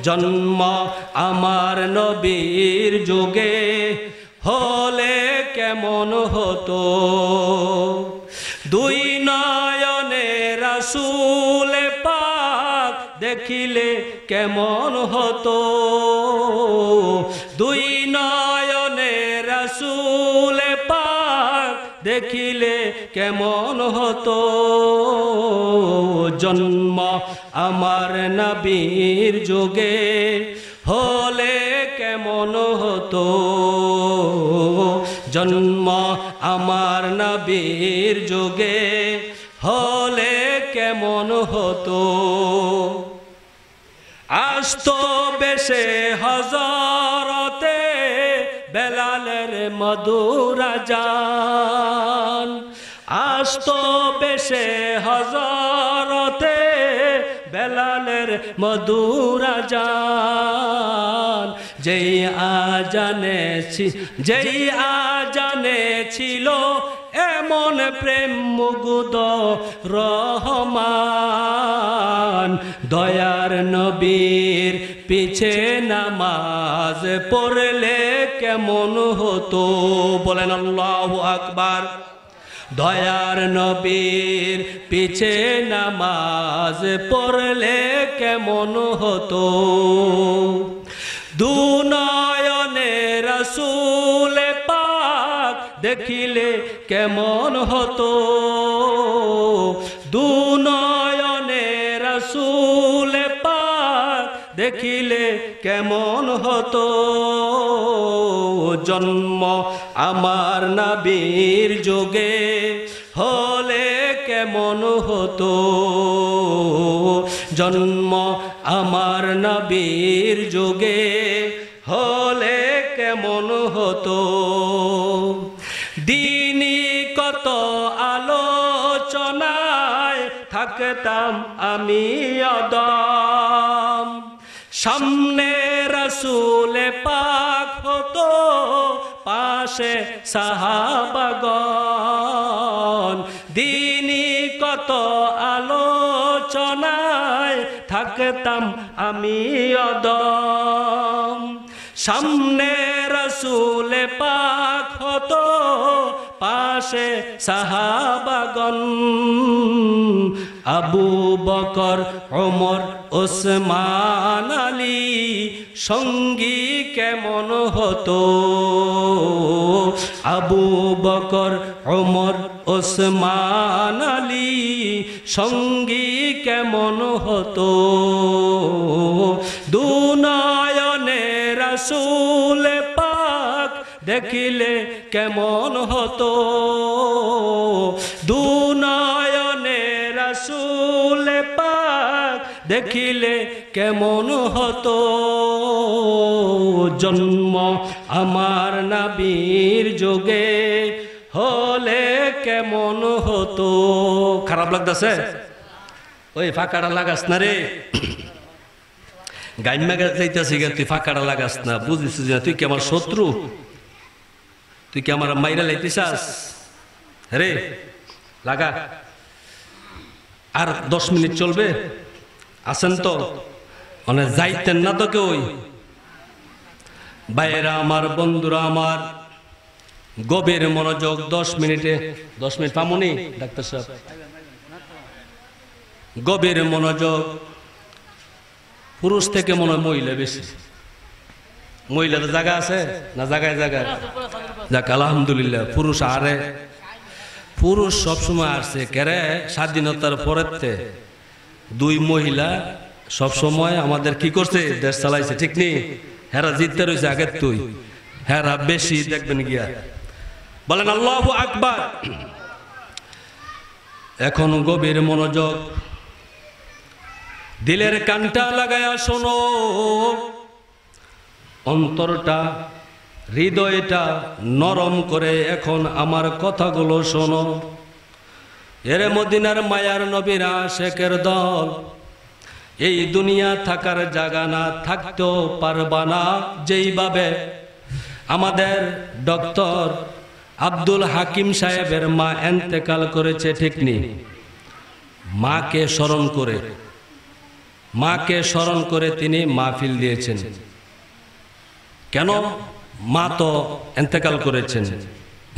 জন্ম আমার নবীর যোগে হলে কেমন হতো। 2 নয়নে রাসূল পাক দেখিলে কেমন হতো, 2 নয়নে রাসূল পাক দেখিলে কেমন হতো। জন্ম আমার নবীর যোগে হলে কেমন হতো, জন্ম আমার নবীর যোগে হলে কেমন হতো। আসতো বেশে হযরতে বেলালের মধুর আযান, আসতো বেশে হযরতে বেলালের মধুর আযান। যেই আজানে ছিল এমন প্রেম মুগ্ধ রহমান, দয়ার নবীর পিছে নামাজ পড়লে কেমন হতো। বলেন আল্লাহু আকবার। দয়ার নবীর পিছে নামাজ পড়লে কেমন হতো। 2 নয়নে রাসূল পাক দেখিলে কেমন হতো, 2 নয়নে রাসূল পাক দেখিলে কেমন হতো। জন্ম আমার নবীর যোগে হলে কেমন হতো, জন্ম আমার নবীর যোগে হলে কেমন হতো। দিনই কত আলোচনায় থাকতাম আমি অদম, সামনে রাসূল পাক হতো, পাশে সাহাবাগণ। দিনই কত আলোচনায় থাকতাম আমি অদম, সামনে রাসূল পাক হতো, পাশে সাহাবাগণ। আবু বকর, ওমর, ওসমান, আলী সঙ্গী কেমন হতো, আবু বকর ওমর ওসমান আলী সঙ্গী কেমন হতো, দুনয়নে রাসূল পাক দেখিলে কেমন হতো, দুনয়নে রাসূল পাক দেখিলে কেমন হতো, জন্ম আমার নবীর যুগে হলে কেমন হতো। খারাপ লাগতেছে? ওই ফাঁকাটা লাগাস না রে, গাইমা যাইতেছি গে, তুই ফাঁকাটা লাগাস না, বুঝিস না তুই কি আমার শত্রু, তুই কি আমার মাইরা লাইতেছাস রে, লাগা। আর 10 মিনিট চলবে, আছেন তো? মানে যাইতেন না তো কেউ? ভাইয়েরা আমার, বন্ধুরা আমার, গভীর মনোযোগ। 10 মিনিট পামনি ডাক্তার সাহেব, গভীর মনোযোগ। পুরুষ থেকে মনে হয় মহিলা বেশি, মহিলাদের জায়গা আছে না? জায়গায় জায়গায় যাক আলহামদুলিল্লাহ। পুরুষ আরে পুরুষ সবসময় আসছে কেরে, স্বাধীনতার পরেতে 2 মহিলা সবসময় আমাদের কি করছে, দেশ চালাইছে, ঠিক নেই? হেরা জিততে রয়েছে আগের, তুই হেরা বেশি দেখবেন গিয়া। বলেন আল্লাহু আকবার। এখন গভীর মনোযোগ, দিলের কানটা লাগায়া শোনো, অন্তরটা হৃদয়টা নরম করে এখন আমার কথাগুলো শোনো। এরে মদিনার মায়ার নবীর আশেকের দল, এই দুনিয়া থাকার জায়গা না, থাকতেও পারবা না। যেইভাবে আমাদের ডক্টর আব্দুল হাকিম সাহেবের মা এন্তেকাল করেছে, ঠিক নেই? মাকে স্মরণ করে তিনি মাহফিল দিয়েছেন। কেন? মা তো এন্তেকাল করেছেন।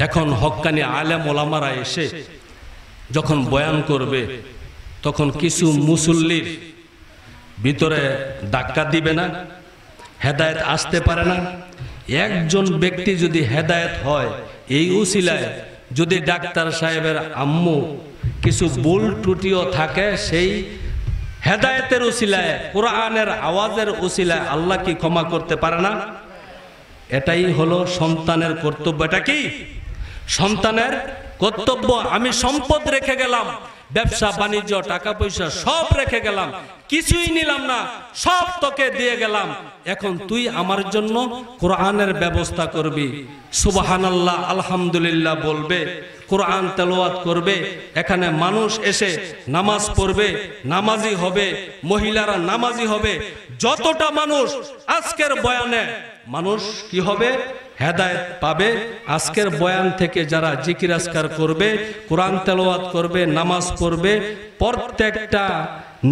এখন হক্কানি আলেম ওলামারা এসে যখন বয়ান করবে, তখন কিছু মুসল্লির ভিতরে ধাক্কা দিবে না, হেদায়েত আসতে পারে না। একজন ব্যক্তি যদি হেদায়েত হয়, এই উসিলায় যদি ডাক্তার সাহেবের আম্মু কিছু ভুল ত্রুটিও থাকে, সেই হেদায়েতের উসিলায়, কোরআনের আওয়াজের উসিলায় আল্লাহ কি ক্ষমা করতে পারে না? এটাই হলো সন্তানের কর্তব্য। এটা কি সন্তানের কর্তব্য? আমি সম্পদ রেখে গেলাম, ব্যবসা বাণিজ্য টাকা পয়সা সব রেখে গেলাম, কিছুই নিলাম না, সব তোকে দিয়ে গেলাম, এখন তুই আমার জন্য কোরআনের ব্যবস্থা করবি, সুবহানাল্লাহ আলহামদুলিল্লাহ বলবে, কোরআন তেলাওয়াত করবে, এখানে মানুষ এসে নামাজ পড়বে, নামাজি হবে, মহিলারা নামাজি হবে। যতটা মানুষ আজকের বয়ানে মানুষ কি হবে, হেদায়েত পাবে। আজকের বয়ান থেকে যারা জিকির আজকার করবে, কোরআন তেলাওয়াত করবে, নামাজ পড়বে, প্রত্যেকটা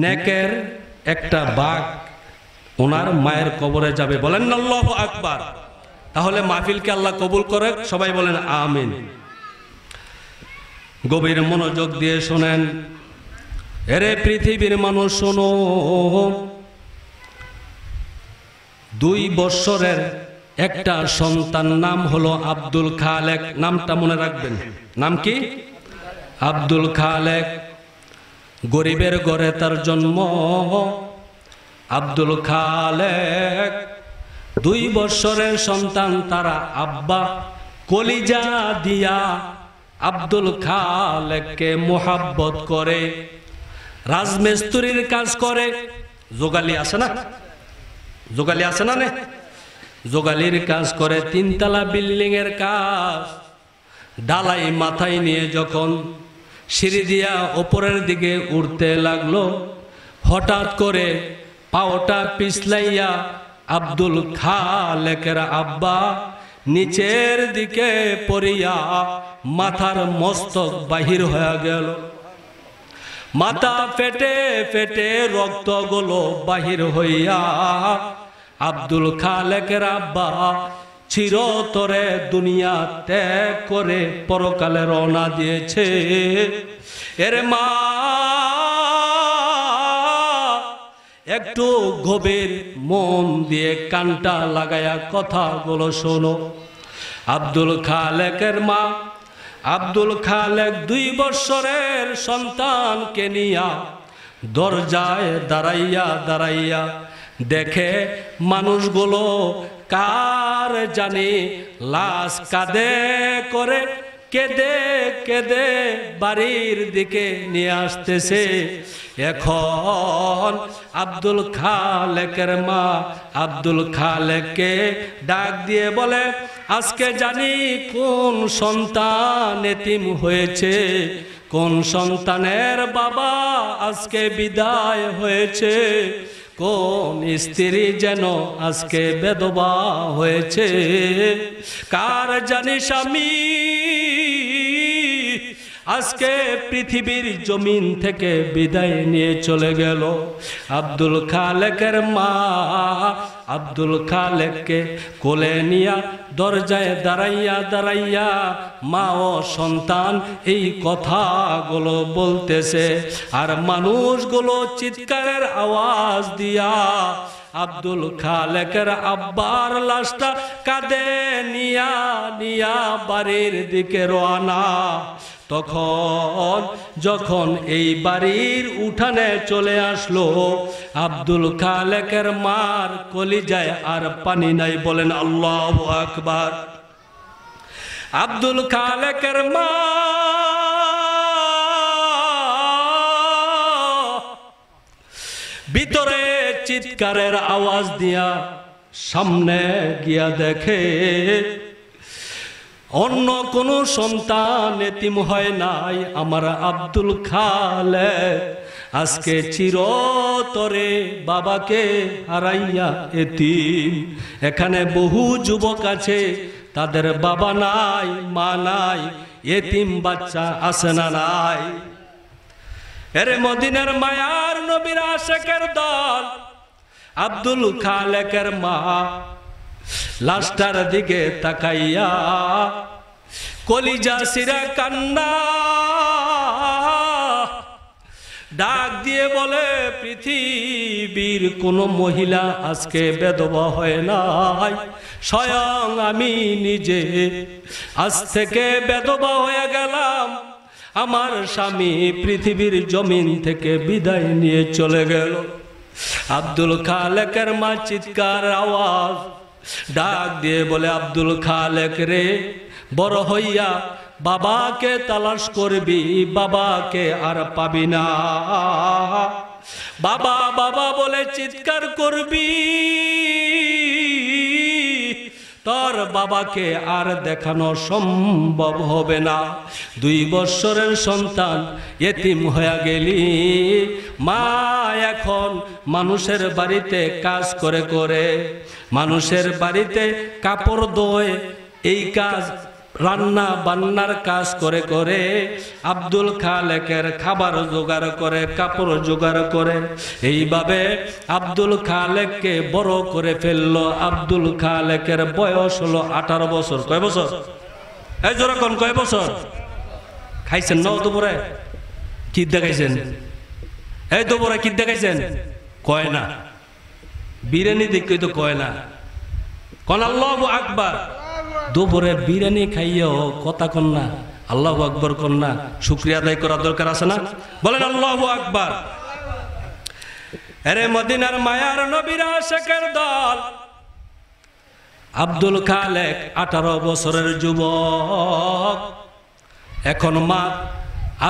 নেকের একটা ভাগ ওনার মায়ের কবরে যাবে। বলেন আল্লাহু আকবার। তাহলে মাহফিলকে আল্লাহ কবুল করে, সবাই বলেন আমিন। গভীর মনোযোগ দিয়ে শোনেন, এরে পৃথিবীর মানুষ শোনো। 2 বছরের একটা সন্তান, নাম হলো আব্দুল খালেক। নামটা মনে রাখবেন। নাম কি? আব্দুল খালেক। গরিবের ঘরে তার জন্ম। আব্দুল খালেক 2 বছরের সন্তান, তারা আব্বা কলিজা দিয়া আব্দুল খালেককে মোহাব্বত করে, রাজমিস্ত্রির কাজ করে। যোগালি আছে না? যোগালি আছে না? যোগালির কাজ করে, 3 তলা বিল্ডিং এর কাজ। ডালাই মাথায় নিয়ে যখন সিঁড়ি দিয়া উপরের দিকে উঠতে লাগলো, হঠাৎ করে পাওটা পিছলাইয়া আব্দুল খালেকের আব্বা নিচের দিকে পড়িয়া মাথার মস্তক বাহির হয়ে গেল। মাথা ফেটে ফেটে রক্তগুলো বাহির হইয়া আব্দুল খালেকের আব্বা চিরতরে দুনিয়া ত্যাগ করে পরকালে রওনা দিয়েছে। এর মা একটু গভীর মন দিয়ে কানটা লাগায়া কথাগুলো শোনো। আব্দুল খালেকের মা আব্দুল খালেক 2 বছরের সন্তানকে নিয়া দরজায় দাঁড়াইয়া দাঁড়াইয়া দেখে মানুষগুলো কার জানি লাশ কাঁধে করে কেঁদে কেঁদে বাড়ির দিকে নিয়ে আসতেছে। এখন আব্দুল খালেকের মা আব্দুল খালেককে ডাক দিয়ে বলে, আজকে জানি কোন সন্তান এতিম হয়েছে, কোন সন্তানের বাবা আজকে বিদায় হয়েছে, কোন স্ত্রী যেন আজকে বেদবা হয়েছে, কার জানি স্বামী আজকে পৃথিবীর জমিন থেকে বিদায় নিয়ে চলে গেল। আব্দুল খালেকের মা আব্দুল খালেককে কোলে নিয়া দরজায় দাঁড়াইয়া দাঁড়াইয়া মা ও সন্তান এই কথাগুলো বলতেছে। আর মানুষগুলো চিৎকারের আওয়াজ দিয়া আব্দুল খালেকের আব্বার লাশটা কাঁধে নিয়া নিয়া বাড়ির দিকে রওনা। তখন যখন এই বাড়ির উঠানে চলে আসলো, আব্দুল খালেকের মার কলিজায় আর পানি নাই, বলেন আল্লাহু আকবার। আব্দুল খালেকের মা ভিতরে চিৎকারের আওয়াজ দিয়া সামনে গিয়া দেখে অন্য কোন সন্তান এতিম হয় নাই, আমার আব্দুল খালেক আজকে চিরতরে বাবাকে হারাইয়া এতিম। এখানে বহু যুবক আছে, তাদের বাবা নাই, মা নাই, এতিম বাচ্চা আছে না নাই? এরে মদিনার মায়ার নবীর আশিকের দল, আব্দুল খালেকের মা লাশটার দিকে তাকাইয়া কলিজা সিরা কান্না ডাক দিয়ে বলে, পৃথিবীর কোন মহিলা আজকে বেদবা হয় নাই, স্বয়ং আমি নিজে আজ থেকে বেদবা হয়ে গেলাম। আমার স্বামী পৃথিবীর জমিন থেকে বিদায় নিয়ে চলে গেল। আব্দুল খালেকের মা চিৎকার আওয়াজ ডাক দিয়ে বলে, আব্দুল খালেক রে, বড় হইয়া বাবাকে তালাশ করবি, বাবাকে আর পাবি না। বাবা বাবা বলে চিৎকার করবি, তোর বাবাকে আর দেখানো সম্ভব হবে না। 2 বছরের সন্তান এতিম হয়ে গেলি। মা এখন মানুষের বাড়িতে কাজ করে করে, মানুষের বাড়িতে কাপড় ধোয়, এই কাজ রান্না বান্নার কাজ করে করে আব্দুল খালেকের খাবার জোগাড় করে, কাপড় জোগাড় করে। এইভাবে আব্দুল খালেককে বড় করে ফেললো। আব্দুল খালেকের বয়স হলো 18 বছর। কয় বছর? এই যেরকম কয় বছর? খাইছেন না দুপুরে? কি দেখাইছেন? এই দুপুরে কি দেখাইছেন? কয় না, বিরিয়ানি দেখে তো কয় না। কোন আল্লাহু আকবার। দুপুরে বিরিয়ানি খাইয়েও কথা কন না, আল্লাহু আকবার কন না। শুকরিয়া আদায় করা দরকার আছে না? বলেন আল্লাহু আকবার। আরে মদিনার মায়ার নবীর আশিকের দল, আব্দুল খালেক 18 বছরের যুবক। এখন মা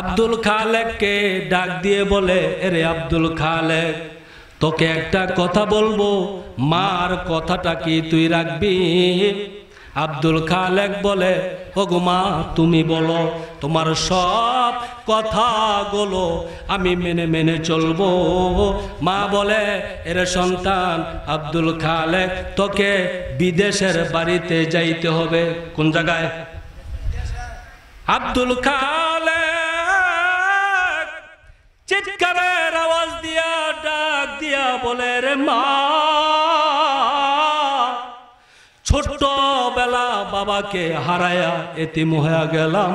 আব্দুল খালেককে ডাক দিয়ে বলে, এরে আব্দুল খালেক, তোকে একটা কথা বলবো, মার কথাটা কি তুই রাখবি? আব্দুল খালেক বলে, ওগো মা তুমি বলো, তোমার সব কথাগুলো আমি মেনে মেনে চলবো। মা বলে, এরে সন্তান আব্দুল খালেক, তোকে বিদেশের বাড়িতে যাইতে হবে। কোন জায়গায়? আব্দুল খালেক চিৎকারের আওয়াজ দিয়া ডাক দিয়া বলে, রে মা, ছোট্টবেলা বাবাকে হারায়া এতিম হয়ে গেলাম,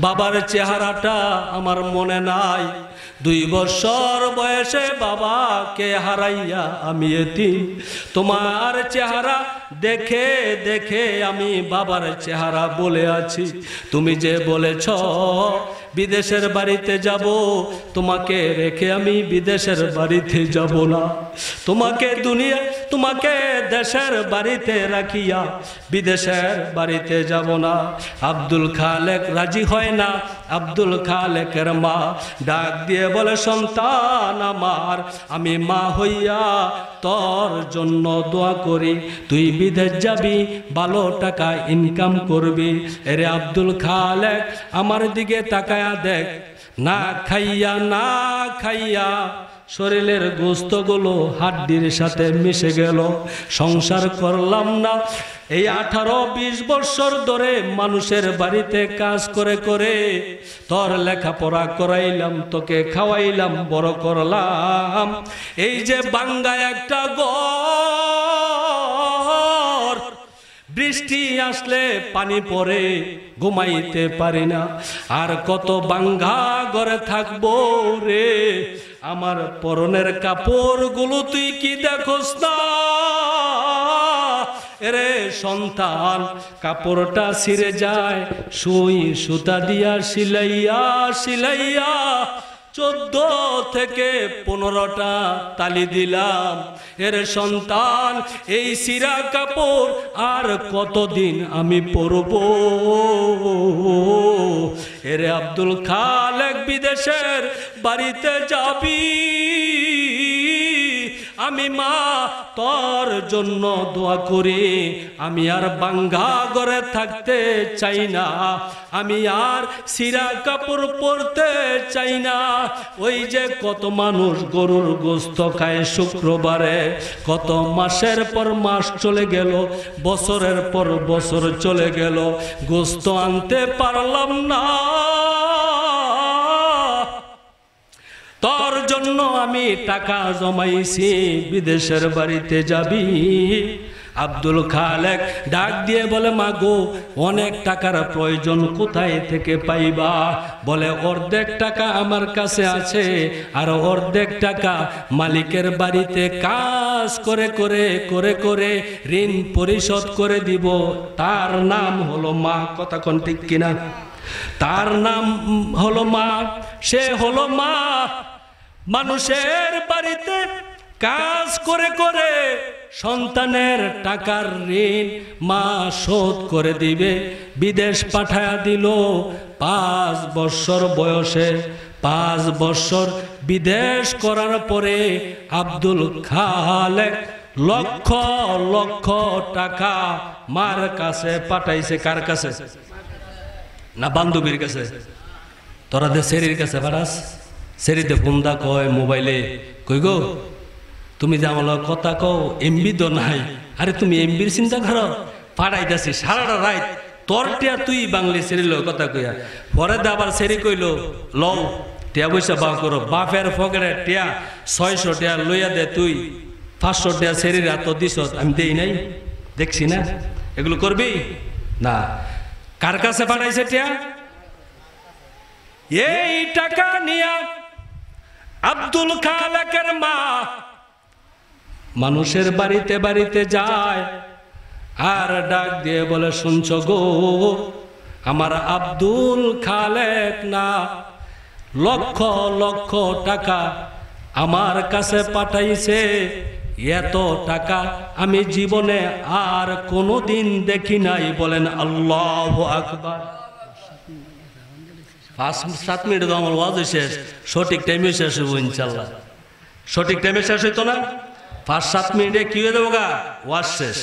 বাবার চেহারাটা আমার মনে নাই। 2 বছর বয়সে বাবাকে হারাইয়া আমি এতিম। তোমার চেহারা দেখে দেখে আমি বাবার চেহারা বলে আছি। তুমি যে বলেছ বিদেশের বাড়িতে যাব, তোমাকে রেখে আমি বিদেশের বাড়িতে যাব না। তোমাকে দেশের বাড়িতে রাখিয়া বিদেশের বাড়িতে যাব না। আব্দুল খালেক রাজি হয় না। আব্দুল খালেকের মা ডাক দিয়ে বলে, সন্তান আমার, আমি মা হইয়া তোর জন্য দোয়া করি, তুই বিদেশ যাবি, ভালো টাকা ইনকাম করবি। এরে আব্দুল খালেক আমার দিকে তাকায়া দেখ, না খাইয়া শরীরের গোস্তগুলো হাড্ডির সাথে মিশে গেল। সংসার করলাম না। এই 18-20 বছর ধরে মানুষের বাড়িতে কাজ করে করে তোর লেখাপড়া করাইলাম, তোকে খাওয়াইলাম, বড় করলাম। এই যে বাঙ্গা একটা ঘর, বৃষ্টি আসলে পানি পড়ে, ঘুমাইতে পারি না। আর কত বাঙ্গা ঘরে থাকবো রে। আমার পরনের কাপড়গুলো তুই কি দেখোস না? এরে সন্তান, কাপড়টা ছিঁড়ে যায়, সুই সুতা দিয়া সিলাইয়া 14 থেকে 15টা তালি দিলাম। এর সন্তান, এই সিরা কাপড় আর কতদিন আমি পরব? এরে আব্দুল খালেক বিদেশের বাড়িতে যাবি, আমি মা তোর জন্য দোয়া করি। আমি আর বাঙ্গা ঘরে থাকতে চাই না, আমি আর সিরা কাপড় পরতে চাই না। ওই যে কত মানুষ গরুর গোস্ত খায় শুক্রবারে, কত মাসের পর মাস চলে গেল, বছরের পর বছর চলে গেল, গোস্ত আনতে পারলাম না। তোর জন্য আমি টাকা জমাইছি, বিদেশের বাড়িতে যাবি। আব্দুল খালেক ডাক দিয়ে বলে, মা গো, অনেক টাকার প্রয়োজন, কোথায় থেকে পাইবা? বলে, অর্ধেক টাকা আমার কাছে আছে, আর অর্ধেক টাকা মালিকের বাড়িতে কাজ করে করে করে করে ঋণ পরিশোধ করে দিব। তার নাম হলো মা। কথা কোন ঠিক কিনা? তার নাম হলো মা। সে হলো মা। মানুষের বাড়িতে কাজ করে করে সন্তানের টাকার ঋণ মা শোধ করে দিবে। বিদেশ পাঠায়া দিল 5 বছর বয়সে। 5 বছর বিদেশ করার পরে আব্দুল খালেক লক্ষ লক্ষ টাকা মার কাছে পাঠাইছে। কার কাছে? না বান্ধবীর কাছে? তোরা দে সেরির কাছে পাঠাস? সেরিতে ফোনদা কয় মোবাইলে, কই গো তুমি যে আমার কথা কও, এমবি তো নাই। আরে তুমি এমবির চিন্তা করো, পাঠাইতেছি সারাটা রাত তোর টিয়া, তুই বাংলি সেরি লো কথা কইয়া। পরে দে আবার সেরি কইলো, লও টিয়া পয়সা বা করো। বাপের ফকেটে টিয়া 600 টিয়া লইয়া দে, তুই 500 টিয়া সেরির এত দিস, আমি দেই নাই, দেখছি না। এগুলো করবি না। কার কাছে পাঠাইছে টিয়া? এই টাকা নিয়া আব্দুল খালেকের মা মানুষের বাড়িতে বাড়িতে যায়, আর ডাক দিয়ে বলে, শুনছ গো, আমার আব্দুল খালেক না লক্ষ লক্ষ টাকা আমার কাছে পাঠাইছে। এত টাকা আমি জীবনে আর কোনোদিন দেখি নাই। বলেন আল্লাহু আকবার। 5-7 মিনিট তো আমার ওয়াজ শেষ, সঠিক টাইমে শেষ হইব ইনশাল্লাহ। সঠিক টাইমে শেষ হইতো না? 5-7 মিনিটে কি হয়ে যাবো গা, ওয়াজ শেষ।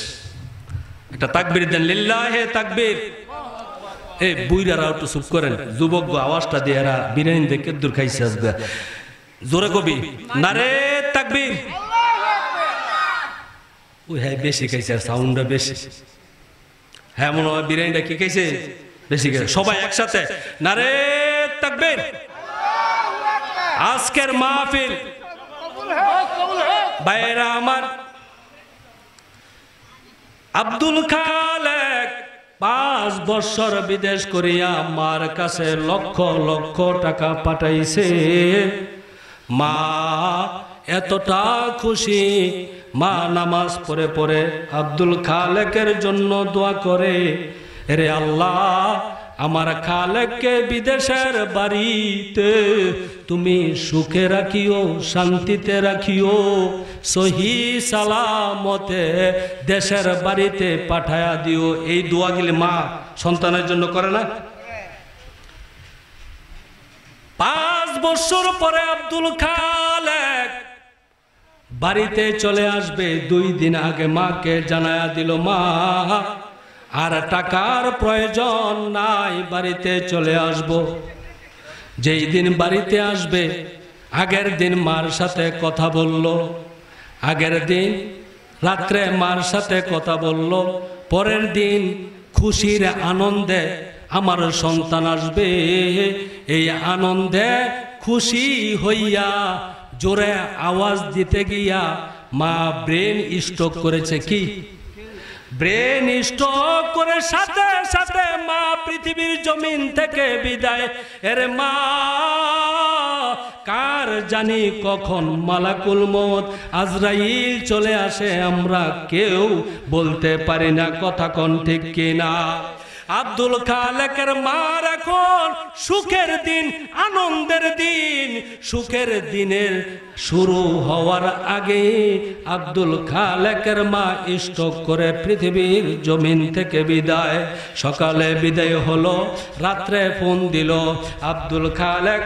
একটা তাকবীর দেন, লিল্লাহে তাকবীর। এই বুইরারা একটু চুপ করেন, যুবক আওয়াজটা দিয়ে এরা বিরিয়ানি দেখে দূর খাইছে আসবে। জোরে কবি নারে তাকবীর। ওই হ্যাঁ বেশি খাইছে, সাউন্ডটা বেশি। হ্যাঁ মনে হয় বিরিয়ানিটা কি খাইছে বেশি খাইছে। সবাই একসাথে নারে তাকবীর। আজকের মাহফিল ভাইরা আমার, আব্দুল খালেক 5 বছর বিদেশ করিয়া মার কাছে লক্ষ লক্ষ টাকা পাঠাইছে। মা এতটা খুশি, মা নামাজ পড়ে পড়ে আব্দুল খালেকের জন্য দোয়া করে, রে আল্লাহ আমার খালেককে বিদেশের বাড়িতে তুমি সুখে রাখিও, শান্তিতে রাখিও, সহি সালামতে দেশের বাড়িতে পাঠায়া দিও। এই দোয়াগুলি মা সন্তানের জন্য করে না? 5 বছর পরে আব্দুল খালেক বাড়িতে চলে আসবে। 2 দিন আগে মাকে জানায়া দিল, মা আর টাকার প্রয়োজন নাই, বাড়িতে চলে আসব। যেই দিন বাড়িতে আসবে আগের দিন মার সাথে কথা বলল, আগের দিন রাত্রে মার সাথে কথা বলল, পরের দিন খুশির আনন্দে আমার সন্তান আসবে। এই আনন্দে খুশি হইয়া জোরে আওয়াজ দিতে গিয়া মা ব্রেন স্ট্রোক করেছে। কি ব্রেন স্ট্রোক করে সাথে সাথে মা পৃথিবীর জমিন থেকে বিদায়। এরে মা কার জানি কখন মালাকুল মউত আজরাইল চলে আসে, আমরা কেউ বলতে পারি না। কথা কোন ঠিক কিনা? আব্দুল খালেকের মার এখন সুখের দিন, আনন্দের দিন। সুখের দিনের শুরু হওয়ার আগে আব্দুল খালেকের মা স্ট্রোক করে পৃথিবীর জমিন থেকে বিদায়। সকালে বিদায় হলো, রাত্রে ফোন দিল আব্দুল খালেক।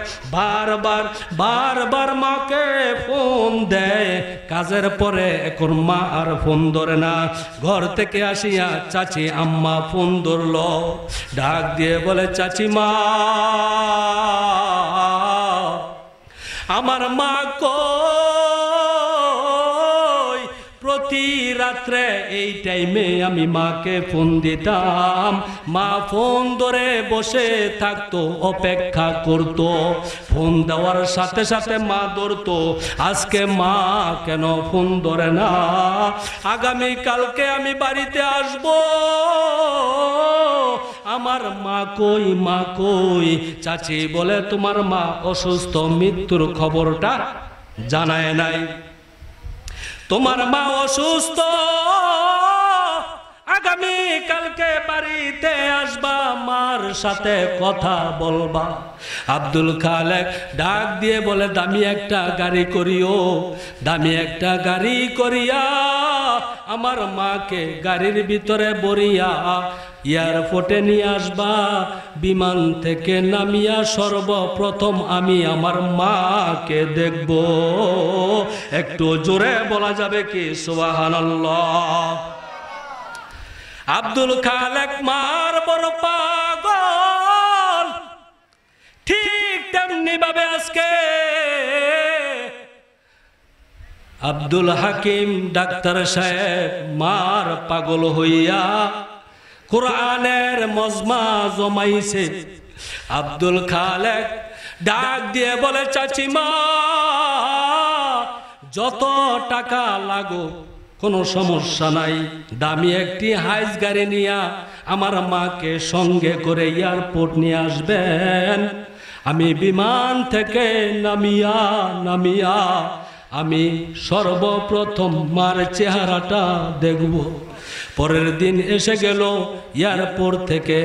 বারবার মাকে ফোন দেয়, কাজের পরে এখন মা আর ফোন ধরে না। ঘর থেকে আসিয়া চাচি আম্মা ফোন ধরল, ডাক দিয়ে বলে, চাচিমা আমার মা কই? প্রতি রাত্রে এই টাইমে আমি মাকে ফোন দিতাম, মা ফোন ধরে বসে থাকতো, অপেক্ষা করতো। ফোন দেওয়ার সাথে সাথে মা ধরতো। আজকে মা কেন ফোন ধরে না? আগামী কালকে আমি বাড়িতে আসব, আমার মা কই? মা কই? চাচি বলে, তোমার মা অসুস্থ, মৃত্যুর খবরটা জানায় নাই। তোমার মা অসুস্থ, আগামী কালকে বাড়িতে আসবা, মার সাথে কথা বলবা। আব্দুল খালেক ডাক দিয়ে বলে, দামি একটা গাড়ি করিও, দামি একটা গাড়ি করিয়া আমার মাকে গাড়ির ভিতরে বরিয়া এয়ারপোর্টে নিয়ে আসবা। বিমান থেকে নামিয়া সর্বপ্রথম আমি আমার মাকে দেখব। একটু জোরে বলা যাবে কি সুবহানাল্লাহ? আব্দুল খালেক মার বড় পাগল। ঠিক তেমনি ভাবে আজকে আব্দুল হাকিম ডাক্তার সাহেব মার পাগল হইয়া কোরআনের মজমা জমাইছে। আব্দুল খালেক ডাক দিয়ে বলে, চাচিমা যত টাকা লাগো কোনো সমস্যা নাই, দামি একটি হাইস গাড়ি নিয়া আমার মাকে সঙ্গে করে এয়ারপোর্ট নিয়ে আসবেন। আমি বিমান থেকে নামিয়া আমি সর্বপ্রথম মার চেহারাটা দেখব। পরের দিন এসে গেল, এয়ারপোর্ট থেকে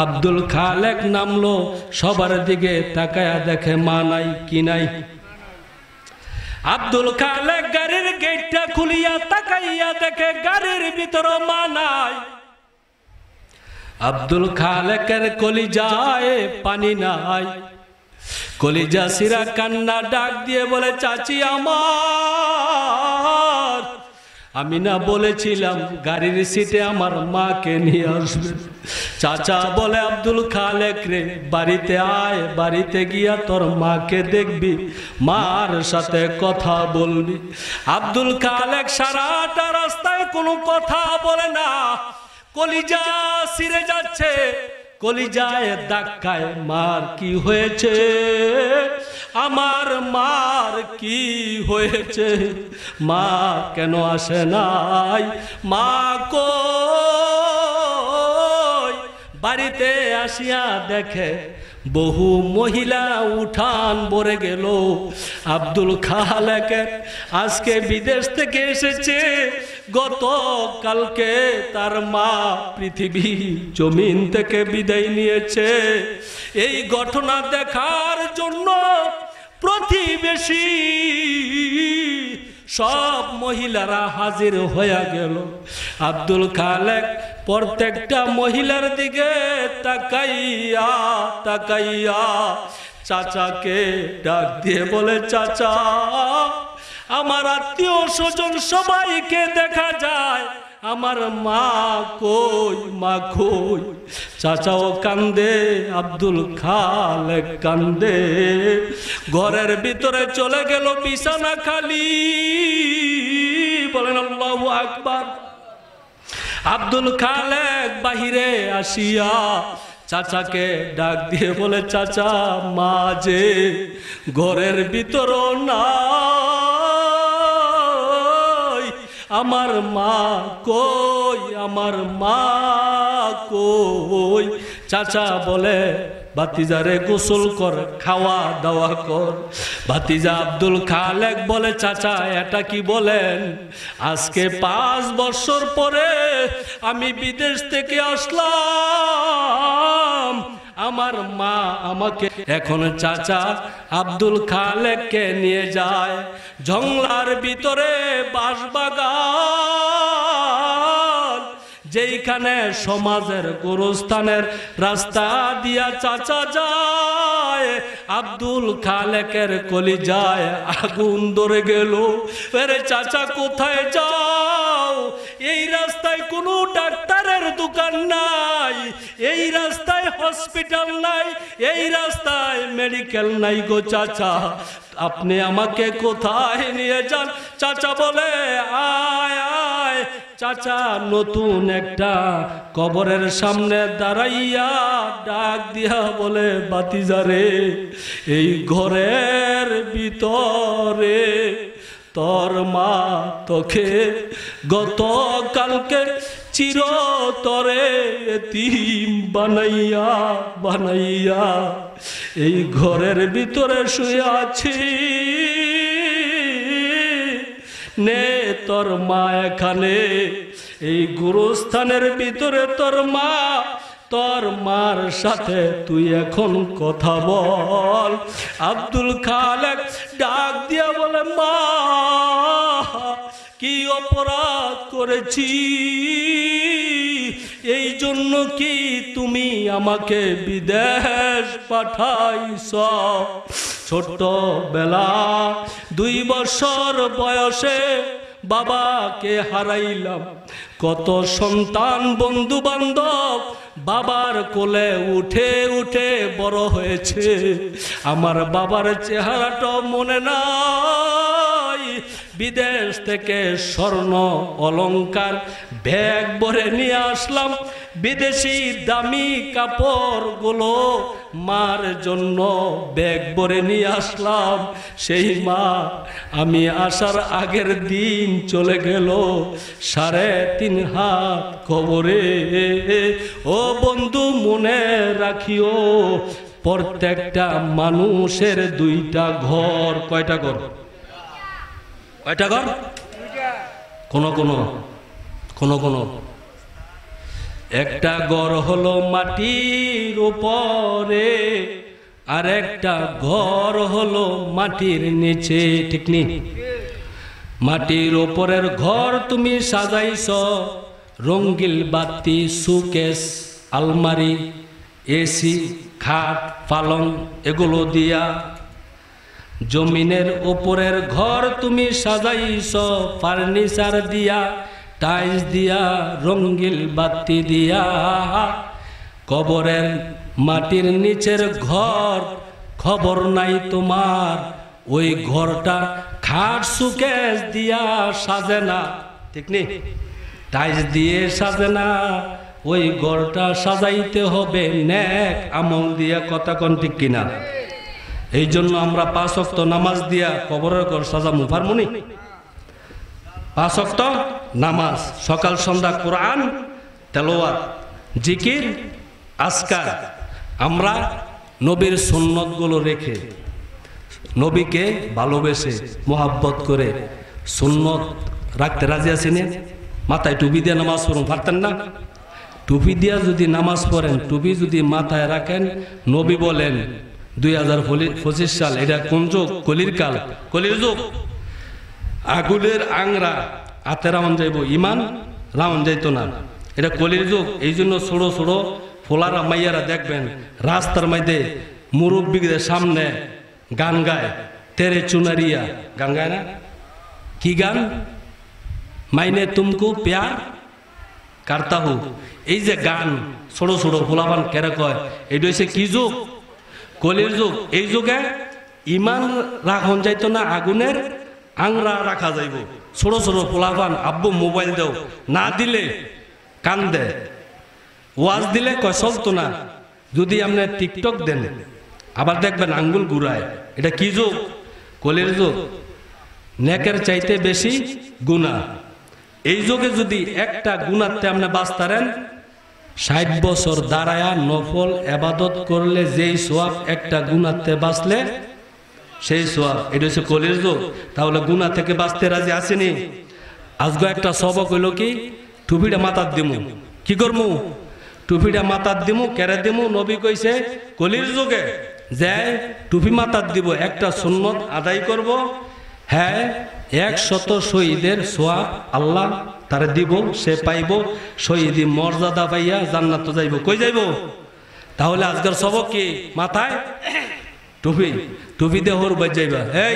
আব্দুল খালেক নামলো। সবার দিকে তাকায়া দেখে মা নাই। কি নাই? আব্দুল খালেক গাড়ির গেটটা খুলিয়া তাকাইয়া দেখে গাড়ির ভিতরে মা নাই। আব্দুল খালেকের কলিজায় পানি নাই, কলিজা সিরা কান্না। ডাক দিয়ে বলে, চাচি আমার, আমি না বলেছিলাম গাড়ির সিটে আমার মাকে নিয়ে আসবে? চাচা বলে, আব্দুল খালেক রে, বাড়িতে আয়, বাড়িতে গিয়া তোর মাকে দেখবি, মার সাথে কথা বলবি। আব্দুল খালেক সারাটা রাস্তায় কোনো কথা বলে না, কলিজা সিরে যাচ্ছে, কলিজায় ধাক্কায়। মার কি হয়েছে? আমার মার কি হয়েছে? মা কেন আসে নাই? মা কই? বাড়িতে আসিয়া দেখে বহু মহিলা উঠান ভরে গেল। আব্দুল খালেকের আজকে বিদেশ থেকে এসেছে, গত কালকে তার মা পৃথিবী জমিন থেকে বিদায় নিয়েছে। এই ঘটনা দেখার জন্য প্রতিবেশী সব মহিলারা হাজির হয়ে গেল। আব্দুল খালেক প্রত্যেকটা মহিলার দিকে তাকাইয়া তাকাইয়া চাচাকে ডাক দিয়ে বলে, চাচা, আমার আত্মীয় স্বজন সবাইকে দেখা যায়, আমার মা কই, মা কই? চাচাও কান্দে, আব্দুল খালেক কান্দে। ঘরের ভিতরে চলে গেল, বিছানা খালি। বলেন আল্লাহু আকবার। আব্দুল খালেক বাহিরে আসিয়া চাচাকে ডাক দিয়ে বলে, চাচা, মা যে ঘরের ভিতর নাই, আমার মা কই, আমার মা কই? চাচা বলে, ভাতিজারে গোসল কর, খাওয়া দাওয়া কর। ভাতিজা আব্দুল খালেক বলে, চাচা, এটা কি বলেন? আজকে 5 বছর পরে আমি বিদেশ থেকে আসলাম, আমার মা আমাকে। এখন চাচা আব্দুল খালেককে নিয়ে যায় জংলার ভিতরে বাঁশবাগান, যেইখানে সমাজের গোরস্থানের রাস্তা দিয়া চাচা যায়। আব্দুল খালেকের কলিজায় আগুন ধরে গেল। আরে চাচা, কোথায় যাও? এই রাস্তায় কোনো ডাক্তারের দোকান নাই, এই রাস্তায় হসপিটাল নাই, এই রাস্তায় মেডিকেল নাই গো চাচা, আপনি আমাকে কোথায় নিয়ে যান? চাচা বলে, আয় আয়। চাচা নতুন একটা কবরের সামনে দাঁড়াইয়া ডাক দিয়া বলে, ভাতিজারে, এই ঘরের ভিতরে তোর মা তোকে গত কালকে চিরতরে এতিম বানাইয়া বানাইয়া এই ঘরের ভিতরে শুয়ে আছি। নে তোর মা এখানে, এই গুরুস্থানের ভিতরে তোর মা, তোর মার সাথে তুই এখন কথা বল। আব্দুল খালেক ডাক দিয়া বলে, মা, কি অপরাধ করেছি, এই জন্য কি তুমি আমাকে বিদেশ পাঠাইছ? ছোট্টবেলা 2 বছর বয়সে বাবাকে হারাইলাম। কত সন্তান বন্ধু বান্ধব বাবার কোলে উঠে উঠে বড় হয়েছে, আমার বাবার চেহারাটা মনে নাই। বিদেশ থেকে স্বর্ণ অলংকার ব্যাগ ভরে নিয়ে আসলাম, বিদেশি দামি কাপড়গুলো মার জন্য ব্যাগ ভরে নিয়ে আসলাম। সেই মা আমি আসার আগের দিন চলে গেল 3.5 হাত কবরে। ও বন্ধু, মনে রাখিও, প্রত্যেকটা মানুষের 2টা ঘর। কয়টা ঘর? কয়টা ঘর? কোন কোন একটা ঘর হলো মাটির উপরে, আর একটা ঘর হলো মাটির নিচে। ঠিক নেই? মাটির উপরের ঘর তুমি সাজাইছ রঙিন বাতি, সুকেস, আলমারি, এসি, খাট, পালং এগুলো দিয়া। জমিনের উপরের ঘর তুমি সাজাইছ ফার্নিচার দিয়া, টাইলস দিয়া, রঙিন বাতি দিয়া। কবরের মাটির নিচের ঘর খবর নাই তোমার, ওই ঘরটা খাট সুকেস দিয়া সাজে না। ঠিক নেই? টাইলস দিয়ে সাজে না, ওই ঘরটা সাজাইতে হবে নেক আমল দিয়া। কথা কোন ঠিক কিনা? এই জন্য আমরা 5 ওয়াক্ত নামাজ দিয়া কবরের ঘর সাজামু পারমুনি? 5 ওয়াক্ত নামাজ, সকাল সন্ধ্যা কোরআন তেলাওয়াত, জিকির আজকাল আমরা নবীর সুন্নতগুলো রেখে, নবীকে ভালোবেসে মোহাব্বত করে সুন্নত রাখতে রাজি আছি না? মাথায় টুপি দিয়ে নামাজ পড়ুন, পারতেন না? টুপি দিয়া যদি নামাজ পড়েন, টুপি যদি মাথায় রাখেন, নবী বলেন 2025 সাল, এটা কোন যুগ? কলির কাল, কলির যুগ। আগুনের আংরা হাতে রাউন যাইব, ইমান রাউন যাইতো না, এটা কলির যুগ। এই জন্য ছোড়ো ছোড়ো ফোলারা মাইয়ারা দেখবেন রাস্তার মধ্যে মুরব্বীদের সামনে গান গায়, তেরে চুনারিয়া গান গায় না? কি গান? মাইনে তুমকু প্যার কারতা হু। এই যে গান ছোড়ো ছোড়ো ফোলাবান কেরে কয়, এটা হচ্ছে কি যুগ? কলির যুগ। এই যুগে ইমান রাখন যাইতো না, আগুনের আংরা রাখা যাইব। ছোড়ো ছোড়ো ফোলাবান আব্বু মোবাইল দেও, না দিলে কান্দে, ওয়াজ দিলে কয় চলতো না। যদি আপনি টিকটক দেন আবার দেখবেন আঙ্গুল ঘুরায়। এটা কি যুগ? কলির যুগ। নেকের চাইতে বেশি গুনাহ। এই যুগে যদি একটা গুনাহতে আপনি বাঁচতারেন, 60 বছর দাঁড়ায়া নফল ইবাদত করলে যেই সওয়াব একটা গুনাহতে বাঁচলে সেই সওয়াব। এটা হচ্ছে কলির যুগ। তাহলে গুনাহ থেকে বাঁচতে রাজি আসেনি? আজকে একটা সবক হইল কি, টুপিটা মাথার দিমু। কি করমু? টুপিটা মাথার দিমু। কেড়ে দিমু? নবী কইছে কলির যুগে যে টুপি মাথার দিব, একটা সুন্নত আদায় করব, হ্যাঁ 100 শহীদের সওয়াব আল্লাহ তারে দিব, সে পাইব শহীদি মর্যাদা পাইয়া জান্নাত যাইব। কই যাইব? তাহলে আজকের সবক কি? মাথায় টুপি। টুপি দিয়ে হর বাজ যাইবা। এই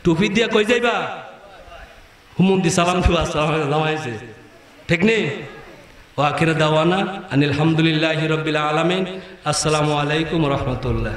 টুপি দিয়া কই যাইবা? হুমুন্দি সালাম দিবা, জামাইছে, ঠিক নেই? ওয়া আখির দাওয়ানা আনিল হামদুলিল্লাহি রাব্বিল আলামিন। আসসালামু আলাইকুম ওয়া রাহমাতুল্লাহ।